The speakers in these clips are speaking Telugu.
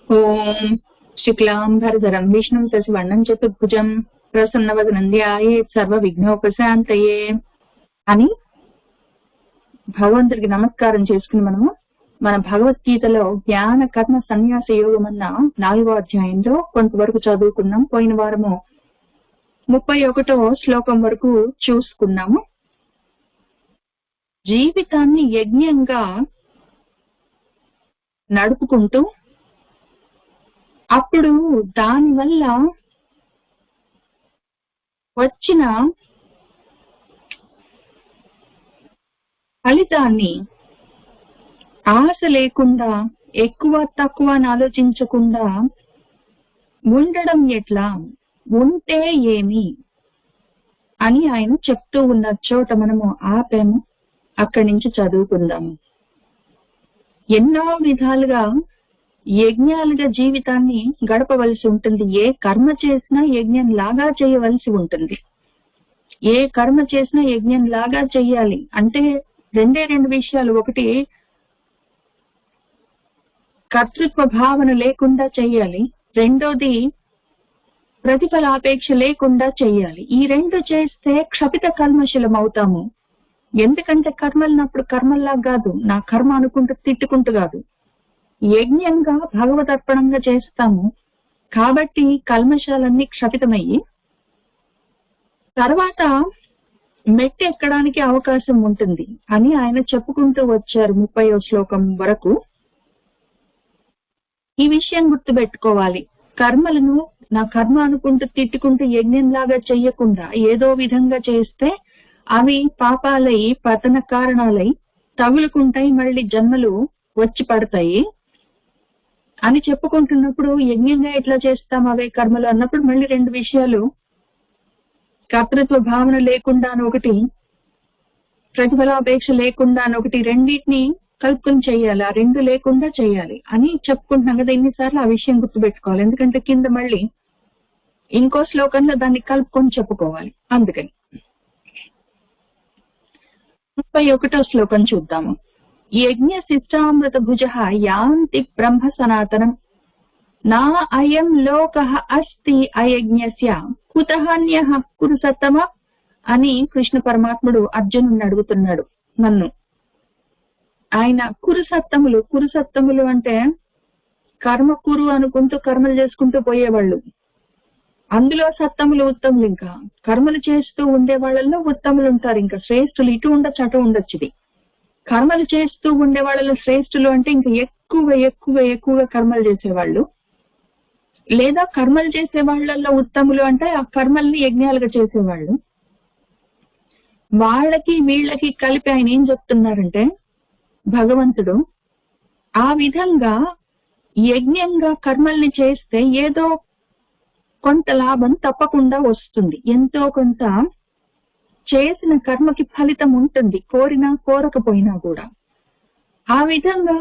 ఓం శుక్లాంబరధరం విష్ణుం శశివర్ణం చతుర్భుజం ప్రసన్నవదనం ధ్యాయేత్ సర్వ విఘ్నోపశాంతయే అని భగవంతుడికి నమస్కారం చేసుకుని మనము మన భగవద్గీతలో జ్ఞాన కర్మ సన్యాస యోగం అన్న 4వ అధ్యాయంలో కొంతవరకు చదువుకున్నాం. పోయిన వారము 31వ శ్లోకం వరకు చూసుకున్నాము. జీవితాన్ని యజ్ఞంగా నడుపుకుంటూ అప్పుడు దానివల్ల వచ్చిన ఫలితాన్ని ఆశ లేకుండా ఎక్కువ తక్కువ అని ఆలోచించకుండా ఉండడం ఎట్లా, ఉంటే ఏమి అని ఆయన చెప్తూ ఉన్న చోట మనము ఆపాము. అక్కడి నుంచి చదువుకుందాము. ఎన్నో విధాలుగా యజ్ఞాలుగా జీవితాన్ని గడపవలసి ఉంటుంది. ఏ కర్మ చేసినా యజ్ఞం లాగా చేయవలసి ఉంటుంది. ఏ కర్మ చేసినా యజ్ఞం లాగా చెయ్యాలి అంటే రెండు విషయాలు. ఒకటి, కర్తృత్వ భావన లేకుండా చెయ్యాలి. రెండోది, ప్రతిఫలాపేక్ష లేకుండా చెయ్యాలి. ఈ రెండు చేస్తే క్షపిత కల్మశలం అవుతాము. ఎందుకంటే కర్మలనప్పుడు కర్మల్లా కాదు, నా కర్మ అనుకుంటూ తిట్టుకుంటూ కాదు, యజ్ఞంగా భగవదర్పణంగా చేస్తాము. కాబట్టి కల్మశాలన్నీ క్షపితమయ్యి తర్వాత మెట్టి ఎక్కడానికి అవకాశం ఉంటుంది అని ఆయన చెప్పుకుంటూ వచ్చారు 30వ శ్లోకం వరకు. ఈ విషయం గుర్తుపెట్టుకోవాలి. కర్మలను నా కర్మ అనుకుంటూ తిట్టుకుంటూ యజ్ఞంలాగా చెయ్యకుండా ఏదో విధంగా చేస్తే అవి పాపాలై పతన కారణాలై తగులుకుంటాయి, మళ్ళీ జన్మలు వచ్చి పడతాయి అని చెప్పుకుంటున్నప్పుడు యజ్ఞంగా ఎట్లా చేస్తాం అవే కర్మలు అన్నప్పుడు మళ్ళీ రెండు విషయాలు, కర్తృత్వ భావన లేకుండా అని ఒకటి, ప్రతిఫలాపేక్ష లేకుండా అని ఒకటి, రెండింటిని కలుపుకొని చేయాలి. ఆ రెండు లేకుండా చేయాలి అని చెప్పుకుంటున్నాం కదా ఎన్నిసార్లు. ఆ విషయం గుర్తుపెట్టుకోవాలి. ఎందుకంటే కింద మళ్ళీ ఇంకో శ్లోకంలో దాన్ని కలుపుకొని చెప్పుకోవాలి. అందుకని 31వ శ్లోకం చూద్దాము. యజ్ఞ శిష్టామృత భుజ యాంతి బ్రహ్మ సనాతనం నా అయం లోకః అస్తి అయజ్ఞస్య కుతహన్యః కురు సత్తమ అని కృష్ణ పరమాత్ముడు అర్జునుడిని అడుగుతున్నాడు. నన్ను ఆయన కురుసత్తములు అంటే కర్మ కురు అనుకుంటూ కర్మలు చేసుకుంటూ పోయేవాళ్ళు. అందులో సత్తములు ఉత్తములు. ఇంకా కర్మలు చేస్తూ ఉండే వాళ్ళల్లో ఉత్తములు ఉంటారు. ఇంకా శ్రేష్ఠులు ఇటు ఉండొచ్చు అటు ఉండొచ్చు. ఇది కర్మలు చేస్తూ ఉండే వాళ్ళలో శ్రేష్ఠులు అంటే ఇంకా ఎక్కువగా కర్మలు చేసేవాళ్ళు, లేదా కర్మలు చేసే వాళ్ళల్లో ఉత్తములు అంటే ఆ కర్మల్ని యజ్ఞాలుగా చేసేవాళ్ళు. వాళ్ళకి వీళ్ళకి కలిపి ఆయన ఏం చెప్తున్నారంటే భగవంతుడు, ఆ విధంగా యజ్ఞంగా కర్మల్ని చేస్తే ఏదో కొంత లాభం తప్పకుండా వస్తుంది. ఎంతో కొంత చేసిన కర్మకి ఫలితం ఉంటుంది, కోరినా కోరకపోయినా కూడా. ఆ విధంగా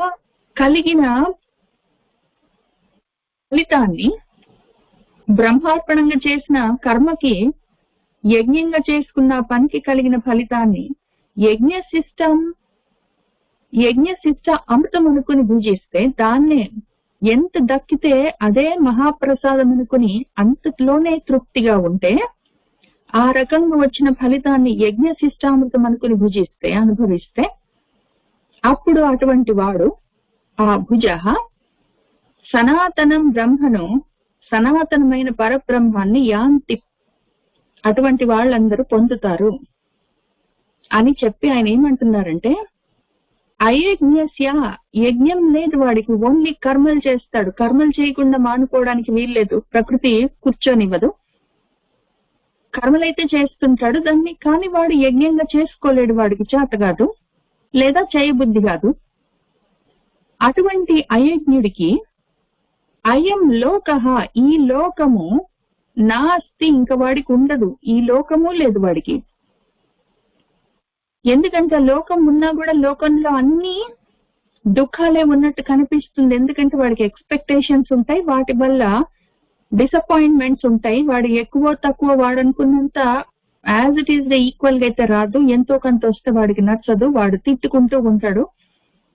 కలిగిన ఫలితాన్ని, బ్రహ్మార్పణంగా చేసిన కర్మకి, యజ్ఞంగా చేసుకున్న పనికి కలిగిన ఫలితాన్ని యజ్ఞశిష్ట అమృతం అనుకుని భుజిస్తే దాన్నే ఎంత దక్కితే అదే మహాప్రసాదం అనుకుని అంతలోనే తృప్తిగా ఉంటే, ఆ రకంగా వచ్చిన ఫలితాన్ని యజ్ఞశిష్టామృతం అనుకుని భుజిస్తే, అనుభవిస్తే, అప్పుడు అటువంటి వాడు ఆ భుజ సనాతనం బ్రహ్మను, సనాతనమైన పరబ్రహ్మాన్ని యాంతి, అటువంటి వాళ్ళందరూ పొందుతారు అని చెప్పి ఆయన ఏమంటున్నారంటే, అయజ్ఞస్య, యజ్ఞం లేదు వాడికి, ఓన్లీ కర్మలు చేస్తాడు. కర్మలు చేయకుండా మానుకోవడానికి వీల్లేదు, ప్రకృతి కూర్చొనివ్వదు. కర్మలైతే చేస్తుంటాడు దాన్ని, కానీ వాడు యజ్ఞంగా చేసుకోలేడు, వాడికి చేత కాదు లేదా చేయబుద్ధి కాదు. అటువంటి అయజ్ఞుడికి అయం లోకః, ఈ లోకము నాస్తి, ఇంకా వాడికి ఉండదు. ఈ లోకము లేదు వాడికి. ఎందుకంటే లోకం ఉన్నా కూడా లోకంలో అన్ని దుఃఖాలే ఉన్నట్టు కనిపిస్తుంది. ఎందుకంటే వాడికి ఎక్స్పెక్టేషన్స్ ఉంటాయి, వాటి వల్ల డిసప్పాయింట్మెంట్స్ ఉంటాయి. వాడు ఎక్కువ తక్కువ వాడనుకున్నంత యాజ్ ఇట్ ఈస్ ఈక్వల్ గా అయితే రాదు. ఎంతో కొంత వస్తే వాడికి నచ్చదు, వాడు తిట్టుకుంటూ ఉంటాడు,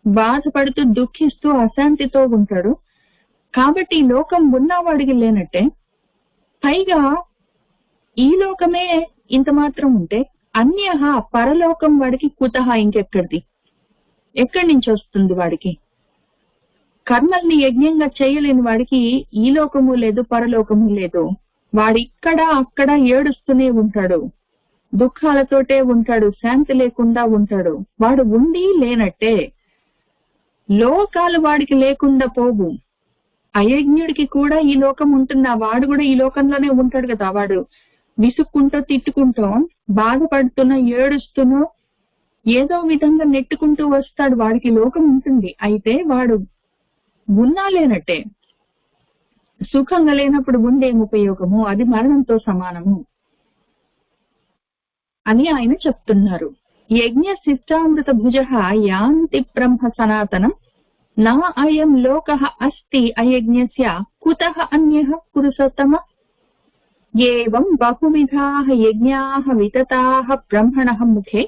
బాధపడుతూ దుఃఖిస్తూ అశాంతితో ఉంటాడు. కాబట్టి ఈ లోకం ఉన్నవాడికి లేనట్టే, పైగా ఈ లోకమే ఇంత మాత్రం ఉంటే అన్యహ పరలోకం వాడికి కుతహ ఇంకెక్కడిది, ఎక్కడి నుంచి వస్తుంది వాడికి? కర్మల్ని యజ్ఞంగా చేయలేని వాడికి ఈ లోకము లేదు, పరలోకము లేదు. వాడిక్కడ అక్కడ ఏడుస్తూనే ఉంటాడు, దుఃఖాలతోటే ఉంటాడు, శాంతి లేకుండా ఉంటాడు. వాడు ఉండి లేనట్టే. లోకాలు వాడికి లేకుండా పోవు. అయజ్ఞుడికి కూడా ఈ లోకం ఉంటుందా? వాడు కూడా ఈ లోకంలోనే ఉంటాడు కదా. వాడు విసుక్కుంటూ తిట్టుకుంటూ బాధపడుతున్నా ఏడుస్తూనో ఏదో విధంగా నెట్టుకుంటూ వస్తాడు. వాడికి లోకం ఉంటుంది. అయితే వాడు ఉన్నా లేనట్టే. సుఖంగా లేనప్పుడు ఉండేం ఉపయోగము? అది మరణంతో సమానము అని ఆయన చెప్తున్నారు. యజ్ఞ శిష్టామృత భుజ యాంతి బ్రహ్మ సనాతనం నా అయం లోకః అస్తి అయజ్ఞస్య కుతః అన్యః పురుషోత్తమ. ఏవం బహువిధాః యజ్ఞాః వితతాః బ్రహ్మణః ముఖే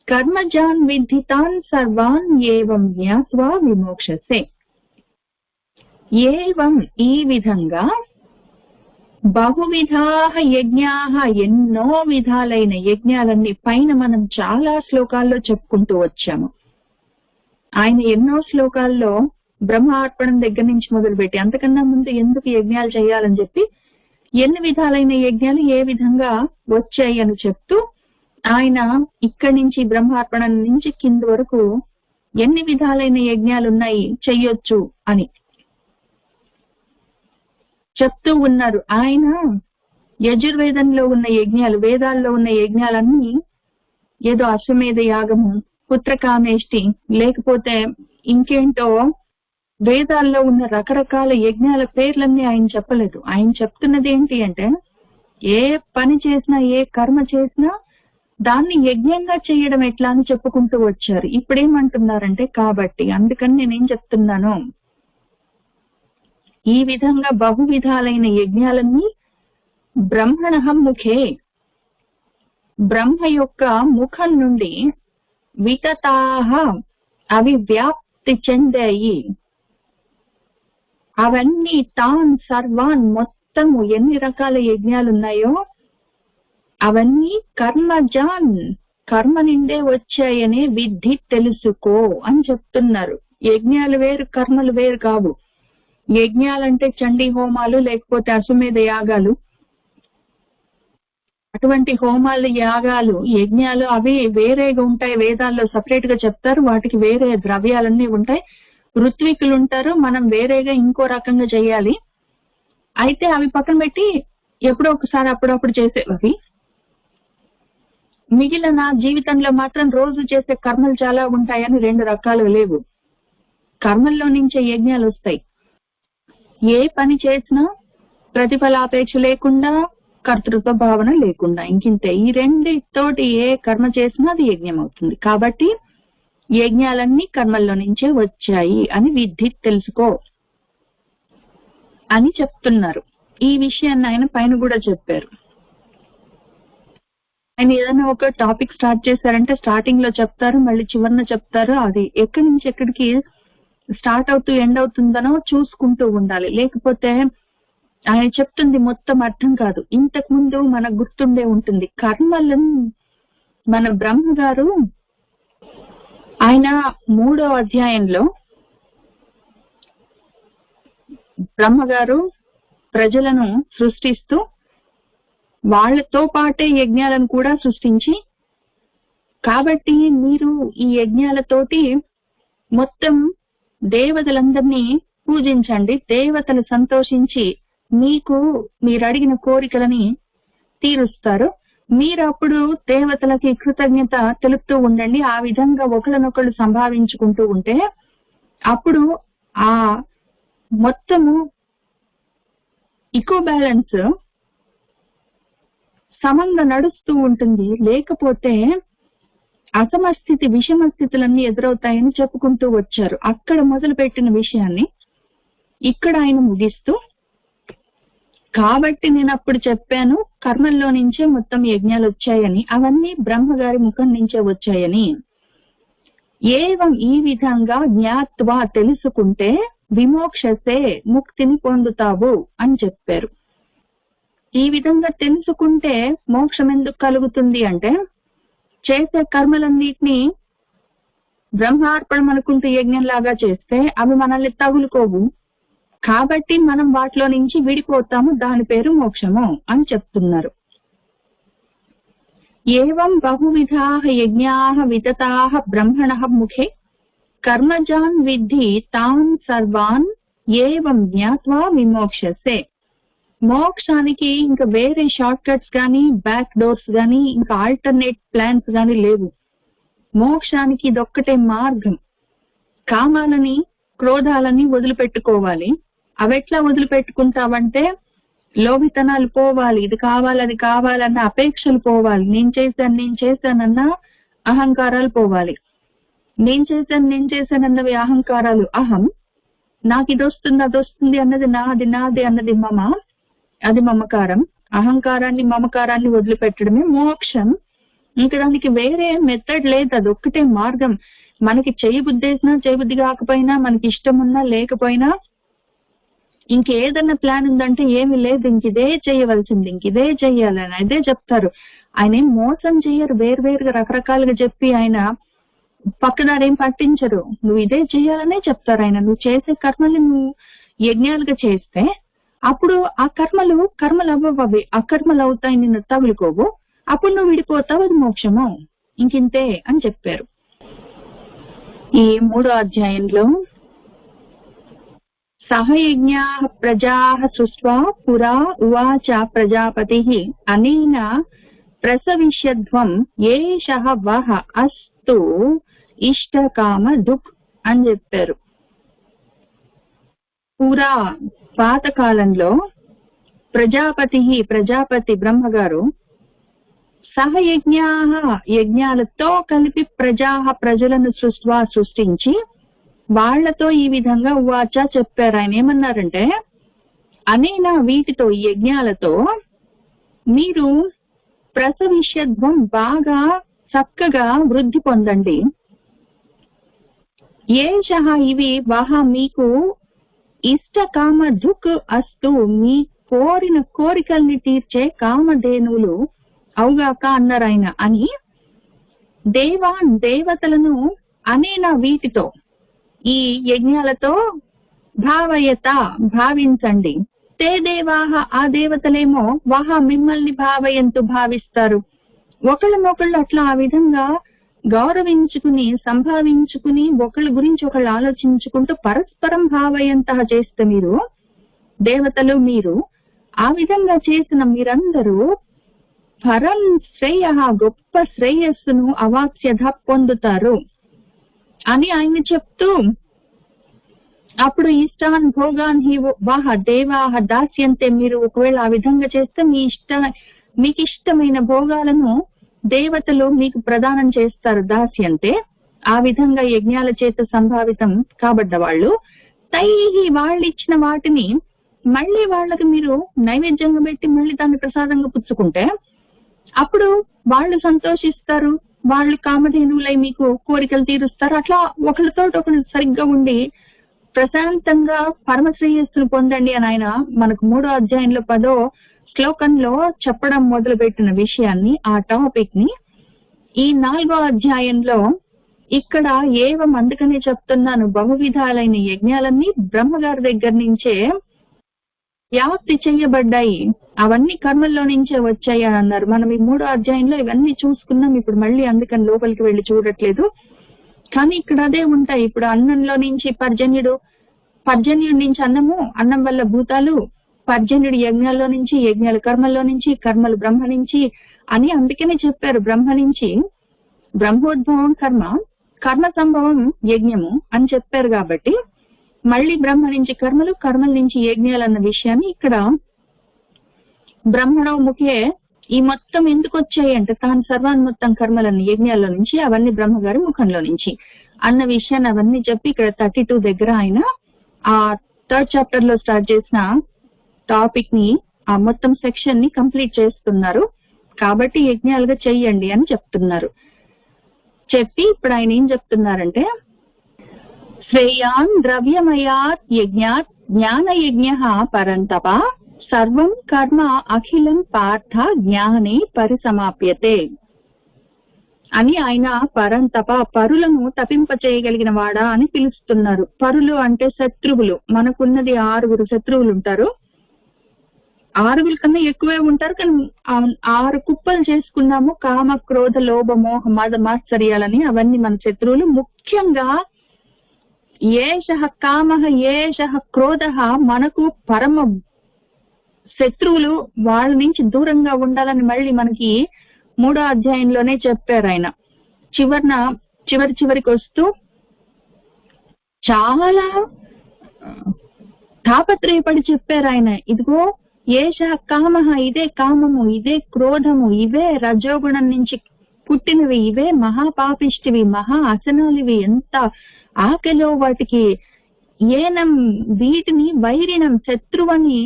కర్మజాన్ విద్ధితాన్ సర్వాన్ ఏవం జ్ఞాత్వా విమోక్షసే. ఏవం ఈ విధంగా బహువిధాః యజ్ఞాః ఎన్నో విధాలైన యజ్ఞాలన్నీ పైన మనం చాలా శ్లోకాల్లో చెప్పుకుంటూ వచ్చాము. ఆయన ఎన్నో శ్లోకాల్లో బ్రహ్మార్పణం దగ్గర నుంచి మొదలుపెట్టి అంతకన్నా ముందు ఎందుకు యజ్ఞాలు చేయాలని చెప్పి ఎన్ని విధాలైన యజ్ఞాలు ఏ విధంగా వచ్చాయి అని చెప్తూ ఆయన ఇక్కడి నుంచి బ్రహ్మార్పణం నుంచి కింద వరకు ఎన్ని విధాలైన యజ్ఞాలు ఉన్నాయి చెయ్యొచ్చు అని చెప్తూ ఉన్నారు. ఆయన యజుర్వేదంలో ఉన్న యజ్ఞాలు, వేదాల్లో ఉన్న యజ్ఞాలన్నీ ఏదో అశ్వమేధ యాగము, పుత్రకామేష్టి, లేకపోతే ఇంకేంటో వేదాల్లో ఉన్న రకరకాల యజ్ఞాల పేర్లన్నీ ఆయన చెప్పలేదు. ఆయన చెప్తున్నది ఏంటి అంటే, ఏ పని చేసినా ఏ కర్మ చేసినా దాన్ని యజ్ఞంగా చేయడం ఎట్లా అని చెప్పుకుంటూ వచ్చారు. ఇప్పుడేమంటున్నారంటే, కాబట్టి అందుకని నేనేం చెప్తున్నాను, ఈ విధంగా బహువిధాలైన యజ్ఞాలన్నీ బ్రహ్మణః ముఖే, బ్రహ్మ యొక్క ముఖం నుండి వితతాః అవి వ్యాప్తి చెందాయి. అవన్నీ తాన్ సర్వాన్ మొత్తము ఎన్ని రకాల యజ్ఞాలు ఉన్నాయో అవన్నీ కర్మజాన్ కర్మ నిండే వచ్చాయనే విద్ధి తెలుసుకో అని చెప్తున్నారు. యజ్ఞాలు వేరు, కర్మలు వేరు కావు. యజ్ఞాలంటే చండీ హోమాలు, లేకపోతే అశ్వమేధ యాగాలు, అటువంటి హోమాలు, యాగాలు, యజ్ఞాలు అవి వేరేగా ఉంటాయి. వేదాల్లో సపరేట్ గా చెప్తారు. వాటికి వేరే ద్రవ్యాలన్నీ ఉంటాయి. ఋత్వికులు ఉంటారు, మనం వేరేగా ఇంకో రకంగా చేయాలి. అయితే అవి పక్కన పెట్టి ఎప్పుడో ఒకసారి అప్పుడప్పుడు చేసేవి. మిగిలిన జీవితంలో మాత్రం రోజు చేసే కర్మలు చాలా ఉంటాయని రెండు రకాలు లేవు. కర్మల్లో నుంచే యజ్ఞాలు వస్తాయి. ఏ పని చేసినా ప్రతిఫలాపేక్ష లేకుండా, కర్తృత్వ భావన లేకుండా, ఇంకింతే. ఈ రెండితోటి ఏ కర్మ చేసినా అది యజ్ఞం అవుతుంది. కాబట్టి యజ్ఞాలన్నీ కర్మల్లో నుంచే వచ్చాయి అని విద్ధి తెలుసుకో అని చెప్తున్నారు. ఈ విషయాన్ని ఆయన పైన కూడా చెప్పారు. ఆయన ఏదైనా ఒక టాపిక్ స్టార్ట్ చేశారంటే స్టార్టింగ్ లో చెప్తారు, మళ్ళీ చివరిన చెప్తారు. అది ఎక్కడి నుంచి ఎక్కడికి స్టార్ట్ అవుతూ ఎండ్ అవుతుందనో చూసుకుంటూ ఉండాలి. లేకపోతే ఆయన చెప్తుంది మొత్తం అర్థం కాదు. ఇంతకు ముందు మనకు గుర్తుండే ఉంటుంది, కర్మలను మన బ్రహ్మ గారు ఆయన 3వ అధ్యాయంలో బ్రహ్మగారు ప్రజలను సృష్టిస్తూ వాళ్ళతో పాటే యజ్ఞాలను కూడా సృష్టించి, కాబట్టి మీరు ఈ యజ్ఞాలతోటి మొత్తం దేవతలందరినీ పూజించండి, దేవతలు సంతోషించి మీకు మీరు అడిగిన కోరికలని తీరుస్తారు, మీరు అప్పుడు దేవతలకి కృతజ్ఞత తెలుపుతూ ఉండండి. ఆ విధంగా ఒకళ్ళనొకళ్ళు సంభావించుకుంటూ ఉంటే అప్పుడు ఆ మొత్తము ఈకో బ్యాలెన్స్ సమంగా నడుస్తూ ఉంటుంది. లేకపోతే అసమస్థితి, విషమ స్థితులన్నీ ఎదురవుతాయని చెప్పుకుంటూ వచ్చారు. అక్కడ మొదలు పెట్టిన విషయాన్ని ఇక్కడ ఆయన ముగిస్తూ, కాబట్టి నేను అప్పుడు చెప్పాను కర్మల్లో నుంచే మొత్తం యజ్ఞాలు వచ్చాయని, అవన్నీ బ్రహ్మగారి ముఖం నుంచే వచ్చాయని. ఏవం ఈ విధంగా జ్ఞాత్వా తెలుసుకుంటే విమోక్షసే, ముక్తిని పొందుతావు అని చెప్పారు. ఈ విధంగా తెలుసుకుంటే మోక్షం ఎందుకు కలుగుతుంది అంటే, చేసే కర్మలన్నిటినీ బ్రహ్మార్పణం అనుకుంటూ యజ్ఞంలాగా చేస్తే అవి మనల్ని తగులుకోవు, కాబట్టి మనం వాటిలో నుంచి విడిపోతాము, దాని పేరు మోక్షము అని చెప్తున్నారు. ఏవం బహువిధాః యజ్ఞాః వితతాః బ్రహ్మణః ముఖే కర్మజాన్ విద్ధి తాన్ సర్వాన్ ఏవం జ్ఞాత్వా విమోక్షసే. మోక్షానికి ఇంకా వేరే షార్ట్ కట్స్ గానీ, బ్యాక్ డోర్స్ గానీ, ఇంకా ఆల్టర్నేట్ ప్లాన్స్ గానీ లేవు. మోక్షానికి ఇదొక్కటే మార్గం. కామాలని, క్రోధాలని వదిలిపెట్టుకోవాలి. అవెట్లా వదిలిపెట్టుకుంటావంటే, లోభితనాలు పోవాలి, ఇది కావాలి అది కావాలన్న అపేక్షలు పోవాలి, నేను చేశానన్న అహంకారాలు పోవాలి. నేను చేశానన్నవి అహంకారాలు అహం, నాకు ఇది వస్తుంది అది వస్తుంది అన్నది నాది అన్నది మమ, అది మమకారం. అహంకారాన్ని మమకారాన్ని వదిలిపెట్టడమే మోక్షం. ఇంకా దానికి వేరే మెథడ్ లేదు, అది ఒక్కటే మార్గం. మనకి చేయబుద్ధి వేసినా చేయబుద్ధి కాకపోయినా, మనకి ఇష్టం ఉన్నా లేకపోయినా, ఇంకేదన్నా ప్లాన్ ఉందంటే ఏమి లేదు, ఇంకిదే చేయవలసింది, ఇంకిదే చెయ్యాలని అదే చెప్తారు. ఆయన ఏం మోసం చెయ్యరు, వేరువేరుగా రకరకాలుగా చెప్పి ఆయన పక్కదారేం పట్టించరు. నువ్వు ఇదే చెయ్యాలనే చెప్తారు ఆయన. నువ్వు చేసే కర్మలు నువ్వు యజ్ఞాలుగా చేస్తే అప్పుడు ఆ కర్మలు అవ్వవు, అవి అకర్మలు అవుతాయి, నిన్ను తగులుకోవు, అప్పుడు నువ్వు విడిపోతావు, అది మోక్షము, ఇంకింతే అని చెప్పారు. ఈ 3వ అధ్యాయంలో సహయజ్ఞాః ప్రజాః సృష్ట్వా పురా ఉవాచ ప్రజాపతిః అనేన ప్రసవిష్యధ్వం ఏషః వః అస్తు ఇష్టకామ దుక్ అని చెప్పారు. పురా పాతకాలంలో ప్రజాపతి బ్రహ్మగారు సహయజ్ఞాః యజ్ఞాలతో కలిపి ప్రజలను సృష్టించి వాళ్లతో ఈ విధంగా ఉవాచ చెప్పారు. ఆయన ఏమన్నారంటే, అనేనా వీటితో ఈ యజ్ఞాలతో మీరు ప్రసవిష్యధ్వం బాగా చక్కగా వృద్ధి పొందండి. ఏషః ఇవి వహ మీకు ఇష్ట కామ దుక్ అస్తు, మీ కోరిన కోరికల్ని తీర్చే కామధేనువులు అవుగాక అన్నారు ఆయన. అని దేవతలను అనేనా వీటితో ఈ యజ్ఞాలతో భావించండి. తే దేవాహ ఆ దేవతలేమో వహ మిమ్మల్ని భావిస్తారు. ఒకళ్ళనొకళ్ళు అట్లా ఆ విధంగా గౌరవించుకుని సంభావించుకుని ఒకళ్ళ గురించి ఒకళ్ళు ఆలోచించుకుంటూ పరస్పరం భావయంతః చేస్తే మీరు దేవతలు, మీరు ఆ విధంగా చేసిన మీరందరూ పరం శ్రేయ గొప్ప శ్రేయస్సును అవాప్స్యధ పొందుతారు అని ఆయన చెప్తూ, అప్పుడు ఇష్టాన్ భోగాన్ హి వాహ దేవాహ దాస్యంతే, మీరు ఒకవేళ ఆ విధంగా చేస్తే మీకు ఇష్టమైన భోగాలను దేవతలు మీకు ప్రదానం చేస్తారు. దాస్యంతే, ఆ విధంగా యజ్ఞాల చేత సంభావితం కాబడ్డ వాళ్ళు తైహి వాళ్ళు ఇచ్చిన వాటిని మళ్ళీ వాళ్ళకి మీరు నైవేద్యంగా పెట్టి మళ్ళీ దాన్ని ప్రసాదంగా పుచ్చుకుంటే అప్పుడు వాళ్ళు సంతోషిస్తారు, వాళ్ళు కామధేనువులై మీకు కోరికలు తీరుస్తారు. అట్లా ఒకరితో ఒకరు సరిగ్గా ఉండి ప్రశాంతంగా పరమశ్రేయస్సును పొందండి అని ఆయన మనకు 3వ అధ్యాయంలో 10వ శ్లోకంలో చెప్పడం మొదలు పెట్టిన విషయాన్ని, ఆ టాపిక్ ని ఈ 4వ అధ్యాయంలో ఇక్కడ ఏవం, అందుకనే చెప్తున్నాను, బహువిధాలైన యజ్ఞాలన్నీ బ్రహ్మగారి దగ్గర నుంచే వ్యాప్తి చెయ్యబడ్డాయి, అవన్నీ కర్మల్లో నుంచే వచ్చాయి అని అన్నారు. మనం ఈ 3వ అధ్యాయంలో ఇవన్నీ చూసుకున్నాం. ఇప్పుడు మళ్ళీ అందుకని లోపలికి వెళ్ళి చూడట్లేదు, కానీ ఇక్కడ అదే ఉంటాయి. ఇప్పుడు అన్నంలో నుంచి పర్జన్యుడి నుంచి అన్నం వల్ల భూతాలు, పర్జన్యుడి యజ్ఞాల్లో నుంచి, యజ్ఞాలు కర్మల్లో నుంచి, కర్మలు బ్రహ్మ నుంచి అని అందుకనే చెప్పారు. బ్రహ్మ నుంచి బ్రహ్మోద్భవం కర్మ సంభవం యజ్ఞము అని చెప్పారు. కాబట్టి మళ్ళీ బ్రహ్మ నుంచి కర్మలు, కర్మల నుంచి యజ్ఞాలు అన్న విషయాన్ని ఇక్కడ బ్రహ్మణో ముఖే ఈ మొత్తం ఎందుకు వచ్చాయి అంటే, తాను సర్వాన్ మొత్తం కర్మలన్నీ యజ్ఞాల్లో నుంచి, అవన్నీ బ్రహ్మగారి ముఖంలో నుంచి అన్న విషయాన్ని అవన్నీ చెప్పి ఇక్కడ 32 దగ్గర ఆయన ఆ 3rd చాప్టర్ లో స్టార్ట్ చేసిన టాపిక్ ని, ఆ మొత్తం సెక్షన్ ని కంప్లీట్ చేస్తున్నారు. కాబట్టి యజ్ఞాలుగా చెయ్యండి అని చెప్తున్నారు. చెప్పి ఇప్పుడు ఆయన ఏం చెప్తున్నారంటే, శ్రేయాన్ ద్రవ్యమయాత్ యజ్ఞాత్ జ్ఞానయజ్ఞః పరంతప సర్వం కర్మ అఖిలం పార్థ జ్ఞానే పరిసమాప్యతే అని ఆయన పరంతప, పరులను తపింప చేయగలిగిన వాడా అని పిలుస్తున్నారు. పరులు అంటే శత్రువులు. మనకున్నది 6 శత్రువులు ఉంటారు. 6 కన్నా ఎక్కువే ఉంటారు, కానీ 6 కుప్పలు చేసుకున్నాము. కామ, క్రోధ, లోభ, మోహ, మద, మాత్సర్యాలని అవన్నీ మన శత్రువులు. ముఖ్యంగా ఏషః కామః ఏషః క్రోధః మనకు పరమ శత్రువులు. వాళ్ళ నుంచి దూరంగా ఉండాలని మళ్ళీ మనకి 3వ అధ్యాయంలోనే చెప్పారు ఆయన. చివరికి వస్తూ చాలా తాపత్రయపడి చెప్పారు ఆయన. ఇదిగో ఏషః కామః, ఇదే కామము, ఇదే క్రోధము, ఇవే రజోగుణం నుంచి పుట్టినవి, ఇవే మహాపాపిష్టివి, మహా అసనాలివి. ఎంత ఆకలో వాటికి. ఏనం వీటిని వైరినం, శత్రువని,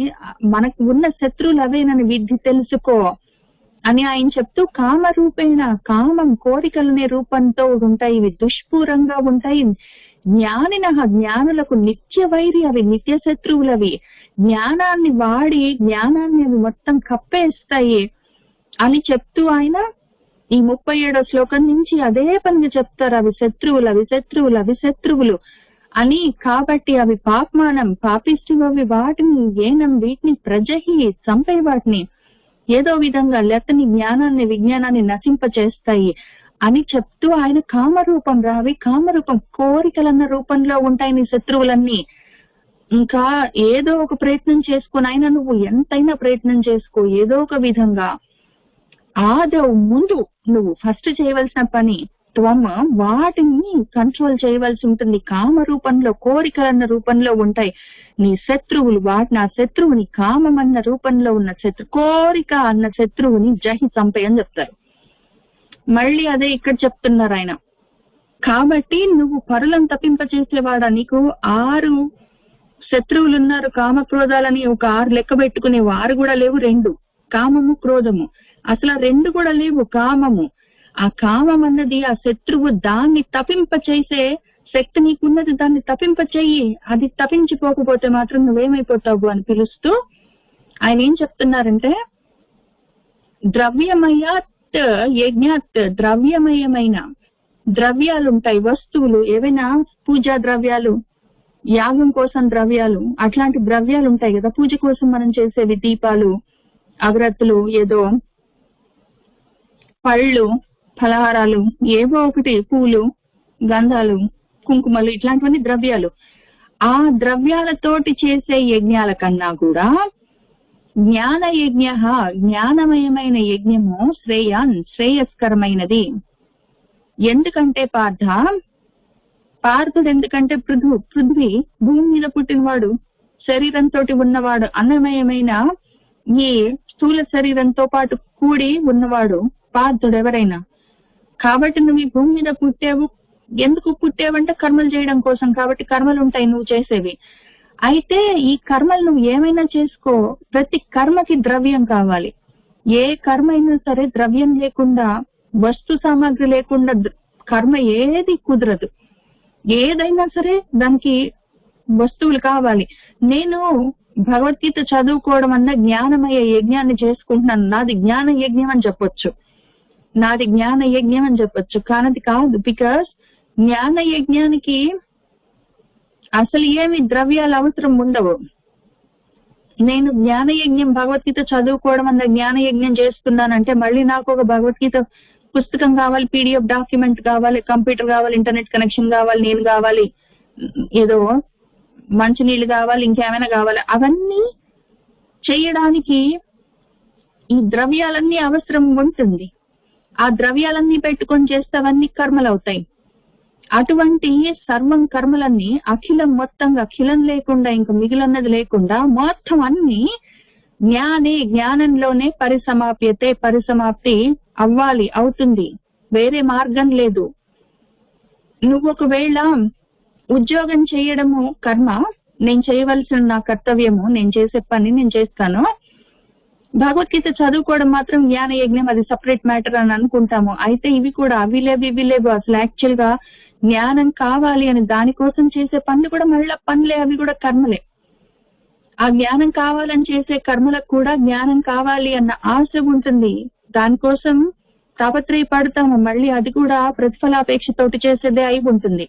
మనకు ఉన్న శత్రువులు అవేనని విద్ధి తెలుసుకో అని ఆయన చెప్తూ, కామరూపేణ, కామం కోరికలనే రూపంతో ఉంటాయి. ఇవి దుష్పూరంగా ఉంటాయి. జ్ఞానినః, జ్ఞానులకు నిత్య వైరి, అవి నిత్య శత్రువులవి. జ్ఞానాన్ని వాడి జ్ఞానాన్ని అవి మొత్తం కప్పేస్తాయి అని చెప్తూ ఆయన ఈ 37వ శ్లోకం నుంచి అదే పనిగా చెప్తారు. అవి శత్రువులు, అవి శత్రువులు, అవి శత్రువులు అని. కాబట్టి అవి పాప్మానం, పాపిష్టివి, వాటిని ఏనం వీటిని ప్రజహి, చంపే వాటిని ఏదో విధంగా లెక్కని జ్ఞానాన్ని విజ్ఞానాన్ని నశింప చేస్తాయి అని చెప్తూ ఆయన కామరూపం రావి, కామరూపం కోరికలన్న రూపంలో ఉంటాయి నీ శత్రువులన్నీ. ఇంకా ఏదో ఒక ప్రయత్నం చేసుకుని ఆయన, నువ్వు ఎంతైనా ప్రయత్నం చేసుకో, ఏదో ఒక విధంగా ముందు నువ్వు ఫస్ట్ చేయవలసిన పని వాటిని కంట్రోల్ చేయవలసి ఉంటుంది. కామ రూపంలో, కోరికలన్న రూపంలో ఉంటాయి నీ శత్రువులు. వాటిని, ఆ శత్రువుని కామం అన్న రూపంలో ఉన్న కోరిక అన్న శత్రువుని జహి, చంపే అని చెప్తారు. మళ్ళీ అదే ఇక్కడ చెప్తున్నారు ఆయన. కాబట్టి నువ్వు పరులను తప్పింపచేసేవాడా, నీకు 6 శత్రువులు ఉన్నారు. కామ క్రోధాలని ఒక 6 లెక్క పెట్టుకునే 6 కూడా లేవు, 2 కామము క్రోధము. అసలు 2 కూడా లేవు. కామము, ఆ కామం అన్నది ఆ శత్రువు. దాన్ని తపింప చేసే శక్తి నీకున్నది, దాన్ని తపింప చెయ్యి. అది తపించిపోకపోతే మాత్రం నువ్వేమైపోతావు అని పిలుస్తూ ఆయన ఏం చెప్తున్నారంటే, ద్రవ్యమయాత్ యజ్ఞాత్, ద్రవ్యమయమైన ద్రవ్యాలు ఉంటాయి, వస్తువులు, ఏవైనా పూజా ద్రవ్యాలు, యాగం కోసం ద్రవ్యాలు, అట్లాంటి ద్రవ్యాలు ఉంటాయి కదా. పూజ కోసం మనం చేసేవి దీపాలు, అగరత్తులు, ఏదో పళ్ళు, ఫలహారాలు, ఏవో ఒకటి, పూలు, గంధాలు, కుంకుమలు, ఇట్లాంటివన్నీ ద్రవ్యాలు. ఆ ద్రవ్యాలతోటి చేసే యజ్ఞాల కన్నా కూడా జ్ఞాన యజ్ఞ, జ్ఞానమయమైన యజ్ఞము శ్రేయస్కరమైనది. ఎందుకంటే పార్థుడు ఎందుకంటే పృథ్వీ, భూమి మీద పుట్టినవాడు, శరీరంతో ఉన్నవాడు, అన్నమయమైన ఈ స్థూల శరీరంతో పాటు కూడి ఉన్నవాడు పార్థుడు ఎవరైనా. కాబట్టి నువ్వు ఈ భూమి మీద పుట్టావు. ఎందుకు పుట్టావంటే కర్మలు చేయడం కోసం. కాబట్టి కర్మలు ఉంటాయి నువ్వు చేసేవి. అయితే ఈ కర్మలు నువ్వు ఏమైనా చేసుకో, ప్రతి కర్మకి ద్రవ్యం కావాలి. ఏ కర్మ అయినా సరే ద్రవ్యం లేకుండా, వస్తు సామాగ్రి లేకుండా కర్మ ఏది కుదరదు. ఏదైనా సరే దానికి వస్తువులు కావాలి. నేను భగవద్గీత చదువుకోవడం అన్న జ్ఞానమయ యజ్ఞాన్ని చేసుకుంటున్నాను, నాది జ్ఞాన యజ్ఞం అని చెప్పొచ్చు, నాది జ్ఞాన యజ్ఞం అని చెప్పొచ్చు. కానది కాదు. బికాస్ జ్ఞాన యజ్ఞానికి అసలు ఏమి ద్రవ్యాలు అవసరం ఉండవు. నేను జ్ఞాన యజ్ఞం, భగవద్గీత చదువుకోవడం అన్న జ్ఞాన యజ్ఞం చేస్తున్నానంటే మళ్ళీ నాకు ఒక భగవద్గీత పుస్తకం కావాలి, పీడిఎఫ్ డాక్యుమెంట్ కావాలి, కంప్యూటర్ కావాలి, ఇంటర్నెట్ కనెక్షన్ కావాలి, నేను కావాలి, ఏదో మంచినీళ్ళు కావాలి, ఇంకేమైనా కావాలి. అవన్నీ చేయడానికి ఈ ద్రవ్యాలన్నీ అవసరం ఉంటుంది. ఆ ద్రవ్యాలన్నీ పెట్టుకొని చేస్తే అవన్నీ కర్మలు అవుతాయి. అటువంటి సర్వం కర్మలన్నీ అఖిలం, మొత్తంగా అఖిలం లేకుండా ఇంకా మిగిలినది లేకుండా మొత్తం అన్ని జ్ఞానంలోనే పరిసమాప్తి అవ్వాలి, అవుతుంది. వేరే మార్గం లేదు. నువ్వు ఒకవేళ ఉద్యోగం చేయడము కర్మ, నేను చేయవలసిన నా కర్తవ్యము, నేను చేసే పని నేను చేస్తాను. భగవద్గీత చదువుకోవడం మాత్రం జ్ఞాన యజ్ఞం, అది సపరేట్ మ్యాటర్ అని అనుకుంటాము. అయితే ఇవి కూడా అవి లేవు. అసలు యాక్చువల్ గా జ్ఞానం కావాలి అని దానికోసం చేసే పనులు కూడా మళ్ళీ పనులే, అవి కూడా కర్మలే. ఆ జ్ఞానం కావాలని చేసే కర్మలకు కూడా జ్ఞానం కావాలి అన్న ఆశ ఉంటుంది, దానికోసం తాపత్రయపడతాము, మళ్ళీ అది కూడా ప్రతిఫలాపేక్షతోటి చేసేదే అయి ఉంటుంది.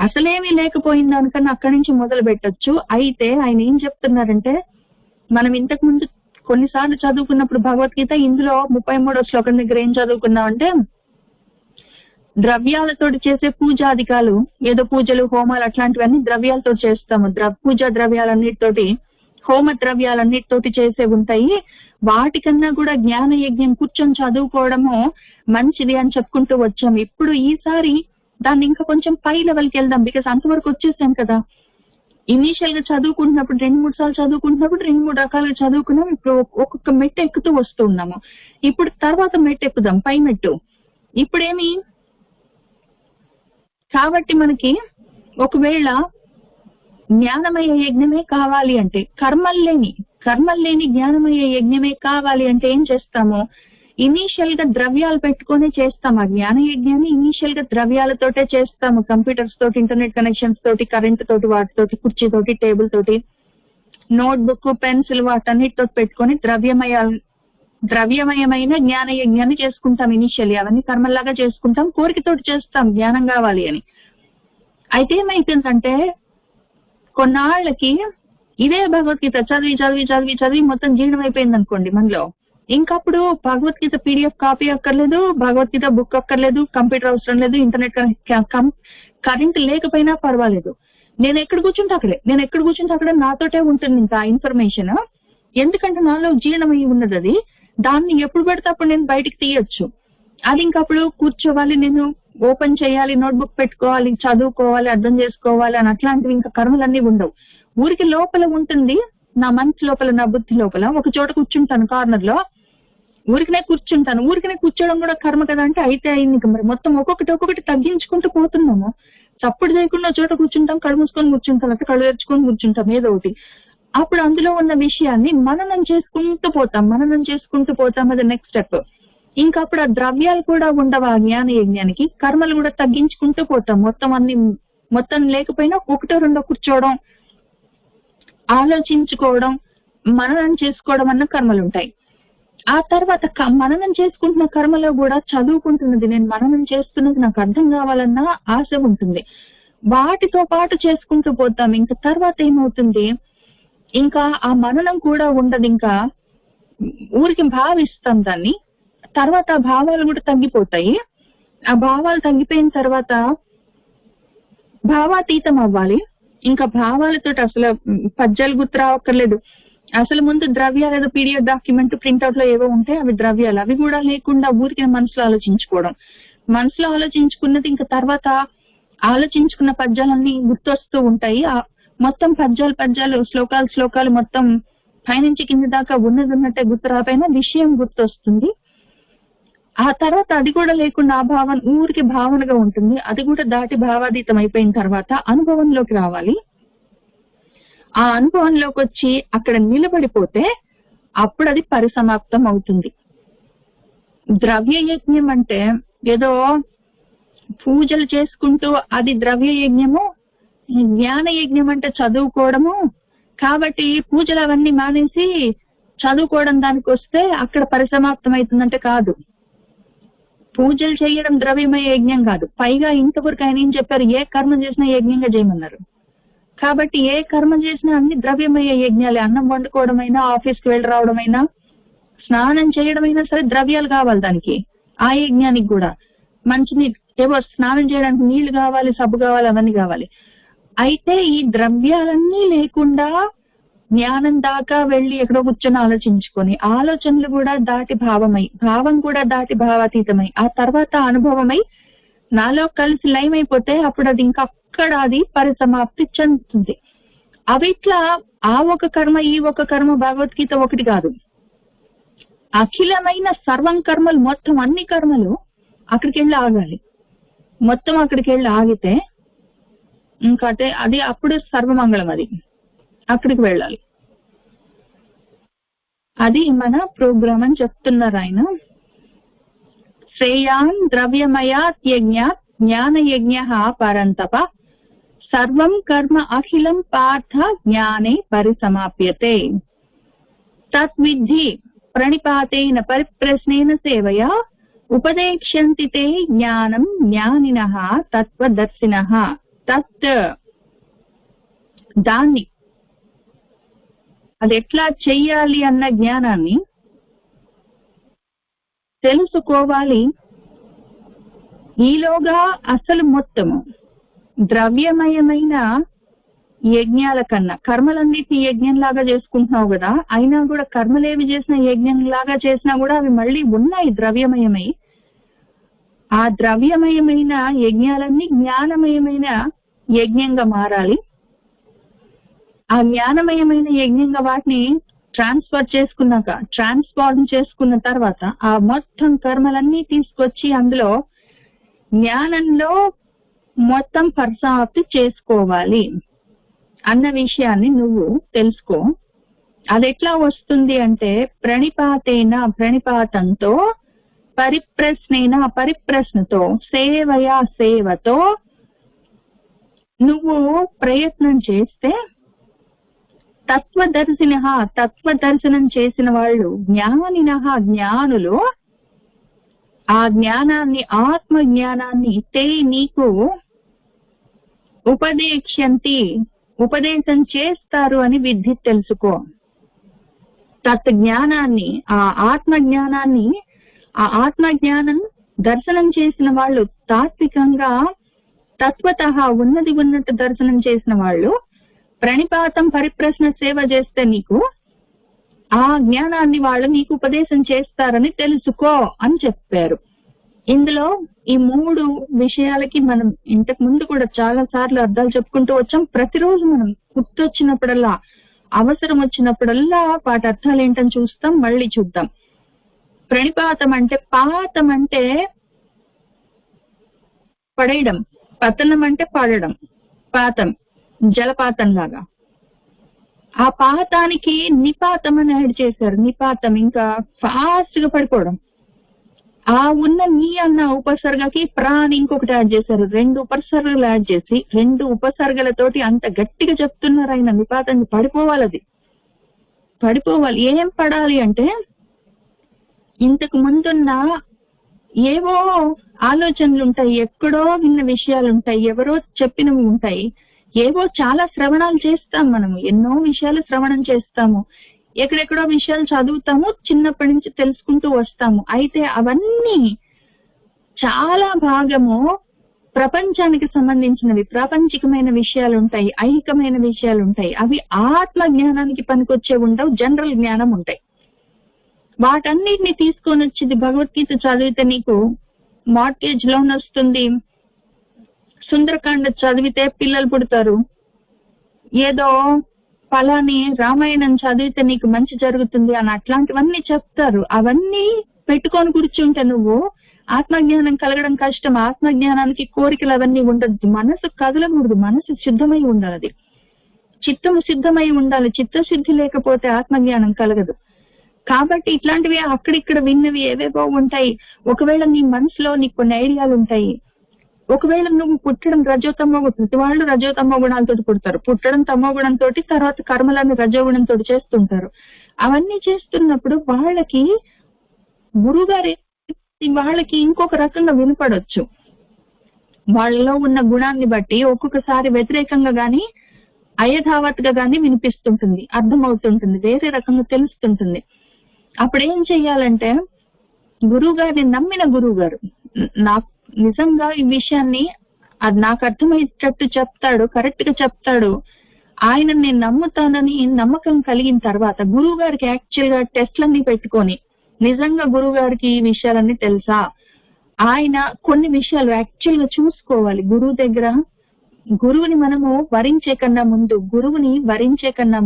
అసలేమీ లేకపోయింది అనుకని అక్కడి నుంచి మొదలు పెట్టొచ్చు. అయితే ఆయన ఏం చెప్తున్నారంటే, మనం ఇంతకు ముందు కొన్నిసార్లు చదువుకున్నప్పుడు భగవద్గీత ఇందులో 33వ శ్లోకం దగ్గర ఏం చదువుకున్నామంటే, ద్రవ్యాలతోటి చేసే పూజాధికాలు, ఏదో పూజలు హోమాలు అట్లాంటివన్నీ ద్రవ్యాలతో చేస్తాము. పూజా ద్రవ్యాలన్నిటితోటి, హోమ ద్రవ్యాలన్నిటితోటి చేసే ఉంటాయి. వాటికన్నా కూడా జ్ఞాన యజ్ఞం కూర్చొని చదువుకోవడము మంచిది అని చెప్పుకుంటూ వచ్చాము. ఇప్పుడు ఈసారి దాన్ని ఇంకా కొంచెం పై లెవెల్కి వెళ్దాం, బికాస్ అంతవరకు వచ్చేసాం కదా. ఇనీషియల్ గా చదువుకుంటున్నప్పుడు 2-3 సార్లు చదువుకుంటున్నప్పుడు 2-3 రకాలుగా చదువుకున్నాం. ఇప్పుడు ఒక్కొక్క మెట్టు ఎక్కుతూ వస్తూ ఉన్నాము. ఇప్పుడు తర్వాత మెట్టు ఎక్కుదాం, పై మెట్టు. ఇప్పుడేమి కాబట్టి మనకి ఒకవేళ జ్ఞానమయ యజ్ఞమే కావాలి అంటే, కర్మల్లేని జ్ఞానమయ యజ్ఞమే కావాలి అంటే ఏం చేస్తాము? ఇనీషియల్ గా ద్రవ్యాలు పెట్టుకునే చేస్తాం. ఆ జ్ఞాన యజ్ఞాన్ని ఇనీషియల్ గా ద్రవ్యాలతోటే చేస్తాము. కంప్యూటర్స్ తోటి, ఇంటర్నెట్ కనెక్షన్స్ తోటి, కరెంట్ తోటి, వాటితోటి, కుర్చీతోటి, టేబుల్ తోటి, నోట్బుక్, పెన్సిల్, వాటన్నిటితో పెట్టుకొని ద్రవ్యమయమైన జ్ఞాన యజ్ఞాన్ని చేసుకుంటాం. ఇనీషియల్లీ అవన్నీ కర్మల్లాగా చేసుకుంటాం, కోరికతోటి చేస్తాం జ్ఞానం కావాలి అని. అయితే ఏమైతుందంటే, కొన్నాళ్ళకి ఇదే భగవద్గీత చదివి మొత్తం జీర్ణమైపోయింది అనుకోండి మనలో. ఇంకప్పుడు భగవద్గీత పీడిఎఫ్ కాపీ అక్కర్లేదు, భగవద్గీత బుక్ అక్కర్లేదు, కంప్యూటర్ అవసరం లేదు, ఇంటర్నెట్ కరెంట్ లేకపోయినా పర్వాలేదు. నేను ఎక్కడ కూర్చుంటే అక్కడ నాతోటే ఉంటుంది ఇంకా ఇన్ఫర్మేషన్. ఎందుకంటే నాలో జీర్ణమై ఉన్నది అది. దాన్ని ఎప్పుడు పడితే అప్పుడు నేను బయటికి తీయొచ్చు. అది ఇంకప్పుడు కూర్చోవాలి, నేను ఓపెన్ చేయాలి, నోట్బుక్ పెట్టుకోవాలి, చదువుకోవాలి, అర్థం చేసుకోవాలి అని అట్లాంటివి ఇంకా కర్మలన్నీ ఉండవు. ఊరికి లోపల ఉంటుంది, నా మనసు లోపల, నా బుద్ధి లోపల ఒక చోట కూర్చుంటాను కార్నర్ లో, ఊరికనే కూర్చోవడం కూడా కర్మ కదా అంటే, అయితే అయింది. మరి మొత్తం ఒక్కొక్కటి తగ్గించుకుంటూ పోతున్నాము. చప్పుడు చేయకుండా చోట కూర్చుంటాం, కళ్ళు మూసుకొని కూర్చుంటాం, లేకపోతే కళ్ళు తెరుచుకొని కూర్చుంటాం, ఏదో ఒకటి. అప్పుడు అందులో ఉన్న విషయాన్ని మననం చేసుకుంటూ పోతాం. అది నెక్స్ట్ స్టెప్. ఇంకా అప్పుడు ఆ ద్రవ్యాలు కూడా ఉండవు ఆ జ్ఞాన యజ్ఞానికి. కర్మలు కూడా తగ్గించుకుంటూ పోతాం. మొత్తం లేకపోయినా ఒకటో రెండో కూర్చోవడం, ఆలోచించుకోవడం, మననం చేసుకోవడం అన్న కర్మలు ఉంటాయి. ఆ తర్వాత మననం చేసుకుంటున్న కర్మలో కూడా చదువుకుంటున్నది, నేను మననం చేస్తున్నది నాకు అర్థం కావాలన్న ఆశ ఉంటుంది. వాటితో పాటు చేసుకుంటూ పోతాం. ఇంకా తర్వాత ఏమవుతుంది, ఇంకా ఆ మననం కూడా ఉండదు, ఇంకా ఊరికి భావిస్తాం దాన్ని. తర్వాత ఆ భావాలు కూడా తగ్గిపోతాయి. ఆ భావాలు తగ్గిపోయిన తర్వాత భావాతీతం అవ్వాలి. ఇంకా భావాలతో అసలు పద్యాలు గుర్తు రావక్కర్లేదు. అసలు ముందు ద్రవ్యాలు, ఏదో పీడిఎఫ్ డాక్యుమెంట్ ప్రింట్అవుట్ లో ఏవో ఉంటాయి, అవి ద్రవ్యాలు. అవి కూడా లేకుండా ఊరికి మనసులో ఆలోచించుకున్నది ఇంకా తర్వాత ఆలోచించుకున్న పద్యాలన్నీ గుర్తొస్తూ ఉంటాయి. మొత్తం పద్యాలు, శ్లోకాలు మొత్తం పైనుంచి కింద దాకా ఉన్నట్టే గుర్తు రాపోయినా విషయం గుర్తొస్తుంది. ఆ తర్వాత అది కూడా లేకుండా ఆ భావన ఊరికి భావనగా ఉంటుంది. అది కూడా దాటి భావాతీతం అయిపోయిన తర్వాత అనుభవంలోకి రావాలి. ఆ అనుభవంలోకి వచ్చి అక్కడ నిలబడిపోతే అప్పుడు అది పరిసమాప్తం అవుతుంది. ద్రవ్య యజ్ఞం అంటే ఏదో పూజలు చేసుకుంటూ అది ద్రవ్య యజ్ఞము, జ్ఞాన యజ్ఞం అంటే చదువుకోవడము. కాబట్టి పూజలు అవన్నీ మానేసి చదువుకోవడం దానికి వస్తే అక్కడ పరిసమాప్తం అవుతుందంటే కాదు. పూజలు చేయడం ద్రవ్యమయ యజ్ఞం కాదు. పైగా ఇంతవరకు ఆయన ఏం చెప్పారు, ఏ కర్మ చేసినా యజ్ఞంగా చేయమన్నారు. కాబట్టి ఏ కర్మ చేసినా అన్ని ద్రవ్యమయ యజ్ఞాలే. అన్నం వండుకోవడమైనా, ఆఫీస్కి వెళ్ళి రావడమైనా, స్నానం చేయడమైనా సరే ద్రవ్యాలు కావాలి దానికి. ఆ యజ్ఞానికి కూడా మంచినీళ్ళు, ఏవో స్నానం చేయడానికి నీళ్లు కావాలి, సబ్బు కావాలి, అవన్నీ కావాలి. అయితే ఈ ద్రవ్యాలన్నీ లేకుండా జ్ఞానం దాకా వెళ్ళి ఎక్కడో కూర్చొని ఆలోచించుకొని, ఆలోచనలు కూడా దాటి భావం కూడా దాటి భావాతీతమై, ఆ తర్వాత అనుభవమై నాలో కలిసి లయమైపోతే అప్పుడు అది ఇంకా అక్కడ అది పరిసమాప్తి చెందుతుంది. అవిట్లా ఆ ఒక కర్మ, ఈ ఒక కర్మ, భగవద్గీత ఒకటి కాదు. అఖిలమైన సర్వం కర్మలు, మొత్తం అన్ని కర్మలు అక్కడికి వెళ్ళి ఆగాలి. మొత్తం అక్కడికి వెళ్ళి ఆగితే ఇంకా అది అప్పుడు సర్వమంగళం. అది అక్కడికి వెళ్ళాలి. అది మన ప్రోగ్రామ్ అని చెప్తున్నారు ఆయన. శ్రేయాన్ ద్రవ్యమయాత్ యజ్ఞాత్ జ్ఞాన యజ్ఞ పరంతప సర్వం కర్మ అఖిలం పార్థ జ్ఞానే పరిసమాప్యతే తద్విద్ధి ప్రణిపాతేన పరిప్రశ్నేన సేవయా ఉపదేక్ష్యంతి తే జ్ఞానం జ్ఞానినః తత్వదర్శినః. తత్ దాన్ని అది ఎట్లా చెయ్యాలి అన్న జ్ఞానాన్ని తెలుసుకోవాలి. ఈలోగా అసలు మొత్తము ద్రవ్యమయమైన యజ్ఞాల కన్నా కర్మలన్నిటిని యజ్ఞంలాగా చేసుకుంటున్నావు కదా, అయినా కూడా కర్మలేవి చేసిన యజ్ఞంలాగా చేసినా కూడా అవి మళ్ళీ ఉన్నాయి ద్రవ్యమయమై. ఆ ద్రవ్యమయమైన యజ్ఞాలన్నీ జ్ఞానమయమైన యజ్ఞంగా మారాలి. ఆ జ్ఞానమయమైన యజ్ఞంగా వాటిని ట్రాన్స్ఫార్మ్ చేసుకున్న తర్వాత ఆ మొత్తం కర్మలన్నీ తీసుకొచ్చి అందులో జ్ఞానంలో మొత్తం పరిసమాప్తి చేసుకోవాలి అన్న విషయాన్ని నువ్వు తెలుసుకో. అది ఎట్లా వస్తుంది అంటే ప్రణిపాతంతో, పరిప్రశ్నతో, సేవతో నువ్వు ప్రయత్నం చేస్తే తత్వదర్శనం చేసిన వాళ్ళు జ్ఞానులు ఆ జ్ఞానాన్ని, ఆత్మ జ్ఞానాన్ని నీకు ఉపదేశం చేస్తారు అని విద్ధి తెలుసుకో. జ్ఞానాన్ని, ఆ ఆత్మజ్ఞానం దర్శనం చేసిన వాళ్ళు తాత్వికంగా తత్వతః ఉన్నట్టు దర్శనం చేసిన వాళ్ళు ప్రణిపాతం పరిప్రశ్న సేవ చేస్తే నీకు ఆ జ్ఞానాన్ని వాళ్ళు నీకు ఉపదేశం చేస్తారని తెలుసుకో అని చెప్పారు. ఇందులో ఈ 3 విషయాలకి మనం ఇంతకు ముందు కూడా చాలా సార్లు అర్థాలు చెప్పుకుంటూ వచ్చాం. ప్రతిరోజు మనం గుర్తొచ్చినప్పుడల్లా, అవసరం వచ్చినప్పుడల్లా వాటి అర్థాలు ఏంటని చూస్తాం. మళ్ళీ చూద్దాం. ప్రణిపాతం అంటే, పాతం అంటే పడేయడం, పతనం అంటే పడడం, పాతం జలపాతం లాగా. ఆ పాతానికి నిపాతం అని యాడ్ చేశారు. నిపాతం ఇంకా ఫాస్ట్ గా పడిపోవడం. ఆ ఉన్న నీ అన్న ఉపసర్గకి ప్రాణి ఇంకొకటి యాడ్ చేశారు. 2 ఉపసర్గలు యాడ్ చేసి 2 ఉపసర్గలతోటి అంత గట్టిగా చెప్తున్నారు ఆయన. నిపాతాన్ని పడిపోవాలి ఏం పడాలి అంటే ఇంతకు ముందున్న ఏవో ఆలోచనలు ఉంటాయి, ఎక్కడో విన్న విషయాలు ఉంటాయి, ఎవరో చెప్పినవి ఉంటాయి, ఏవో చాలా శ్రవణాలు చేస్తాం. మనము ఎన్నో విషయాలు శ్రవణం చేస్తాము, ఎక్కడెక్కడో విషయాలు చదువుతాము, చిన్నప్పటి నుంచి తెలుసుకుంటూ వస్తాము. అయితే అవన్నీ చాలా భాగము ప్రపంచానికి సంబంధించినవి, ప్రాపంచికమైన విషయాలు ఉంటాయి, ఐహికమైన విషయాలు ఉంటాయి. అవి ఆత్మ జ్ఞానానికి పనికొచ్చే ఉండవు, జనరల్ జ్ఞానం ఉంటాయి. వాటన్నిటిని తీసుకొని వచ్చింది భగవద్గీత చదివితే నీకు మార్టేజ్ లోన్ వస్తుంది, సుందరకాండ చదివితే పిల్లలు పుడతారు, ఏదో ఫలాని రామాయణం చదివితే నీకు మంచి జరుగుతుంది అని అట్లాంటివన్నీ చెప్తారు. అవన్నీ పెట్టుకొని కూర్చుంటే నువ్వు ఆత్మజ్ఞానం కలగడం కష్టం. ఆత్మజ్ఞానానికి కోరికలు అవన్నీ ఉండద్దు, మనసు కదలకూడదు, మనసు సిద్ధమై ఉండాలి, చిత్తము సిద్ధమై ఉండాలి. చిత్తశుద్ధి లేకపోతే ఆత్మజ్ఞానం కలగదు. కాబట్టి ఇట్లాంటివి అక్కడిక్కడ విన్నవి ఏవేవో ఉంటాయి. ఒకవేళ నీ మనసులో నీకు కొన్ని ఐడియాలు ఉంటాయి. ఒకవేళ నువ్వు పుట్టడం రజోతమో, ప్రతి వాళ్ళు రజోతమో గుణాలతో పుడతారు. పుట్టడం తమో గుణంతో, తర్వాత కర్మలను రజోగుణంతో చేస్తుంటారు. అవన్నీ చేస్తున్నప్పుడు వాళ్ళకి గురుగారి వాళ్ళకి ఇంకొక రకంగా వినపడొచ్చు. వాళ్ళలో ఉన్న గుణాన్ని బట్టి ఒక్కొక్కసారి వ్యతిరేకంగా గాని, అయథావత్గా గాని వినిపిస్తుంటుంది, అర్థమవుతుంటుంది, వేరే రకంగా తెలుస్తుంటుంది. అప్పుడు ఏం చెయ్యాలంటే, గురువు గారిని నమ్మిన గురువు గారు నాకు నిజంగా ఈ విషయాన్ని అది నాకు అర్థమయ్యేటట్టు చెప్తాడు, కరెక్ట్ గా చెప్తాడు, ఆయన నేను నమ్ముతానని నమ్మకం కలిగిన తర్వాత గురువు గారికి యాక్చువల్ గా టెస్ట్లన్నీ పెట్టుకొని, నిజంగా గురువు గారికి ఈ విషయాలన్నీ తెలుసా, ఆయన కొన్ని విషయాలు యాక్చువల్ గా చూసుకోవాలి. గురువు దగ్గర గురువుని వరించే కన్నా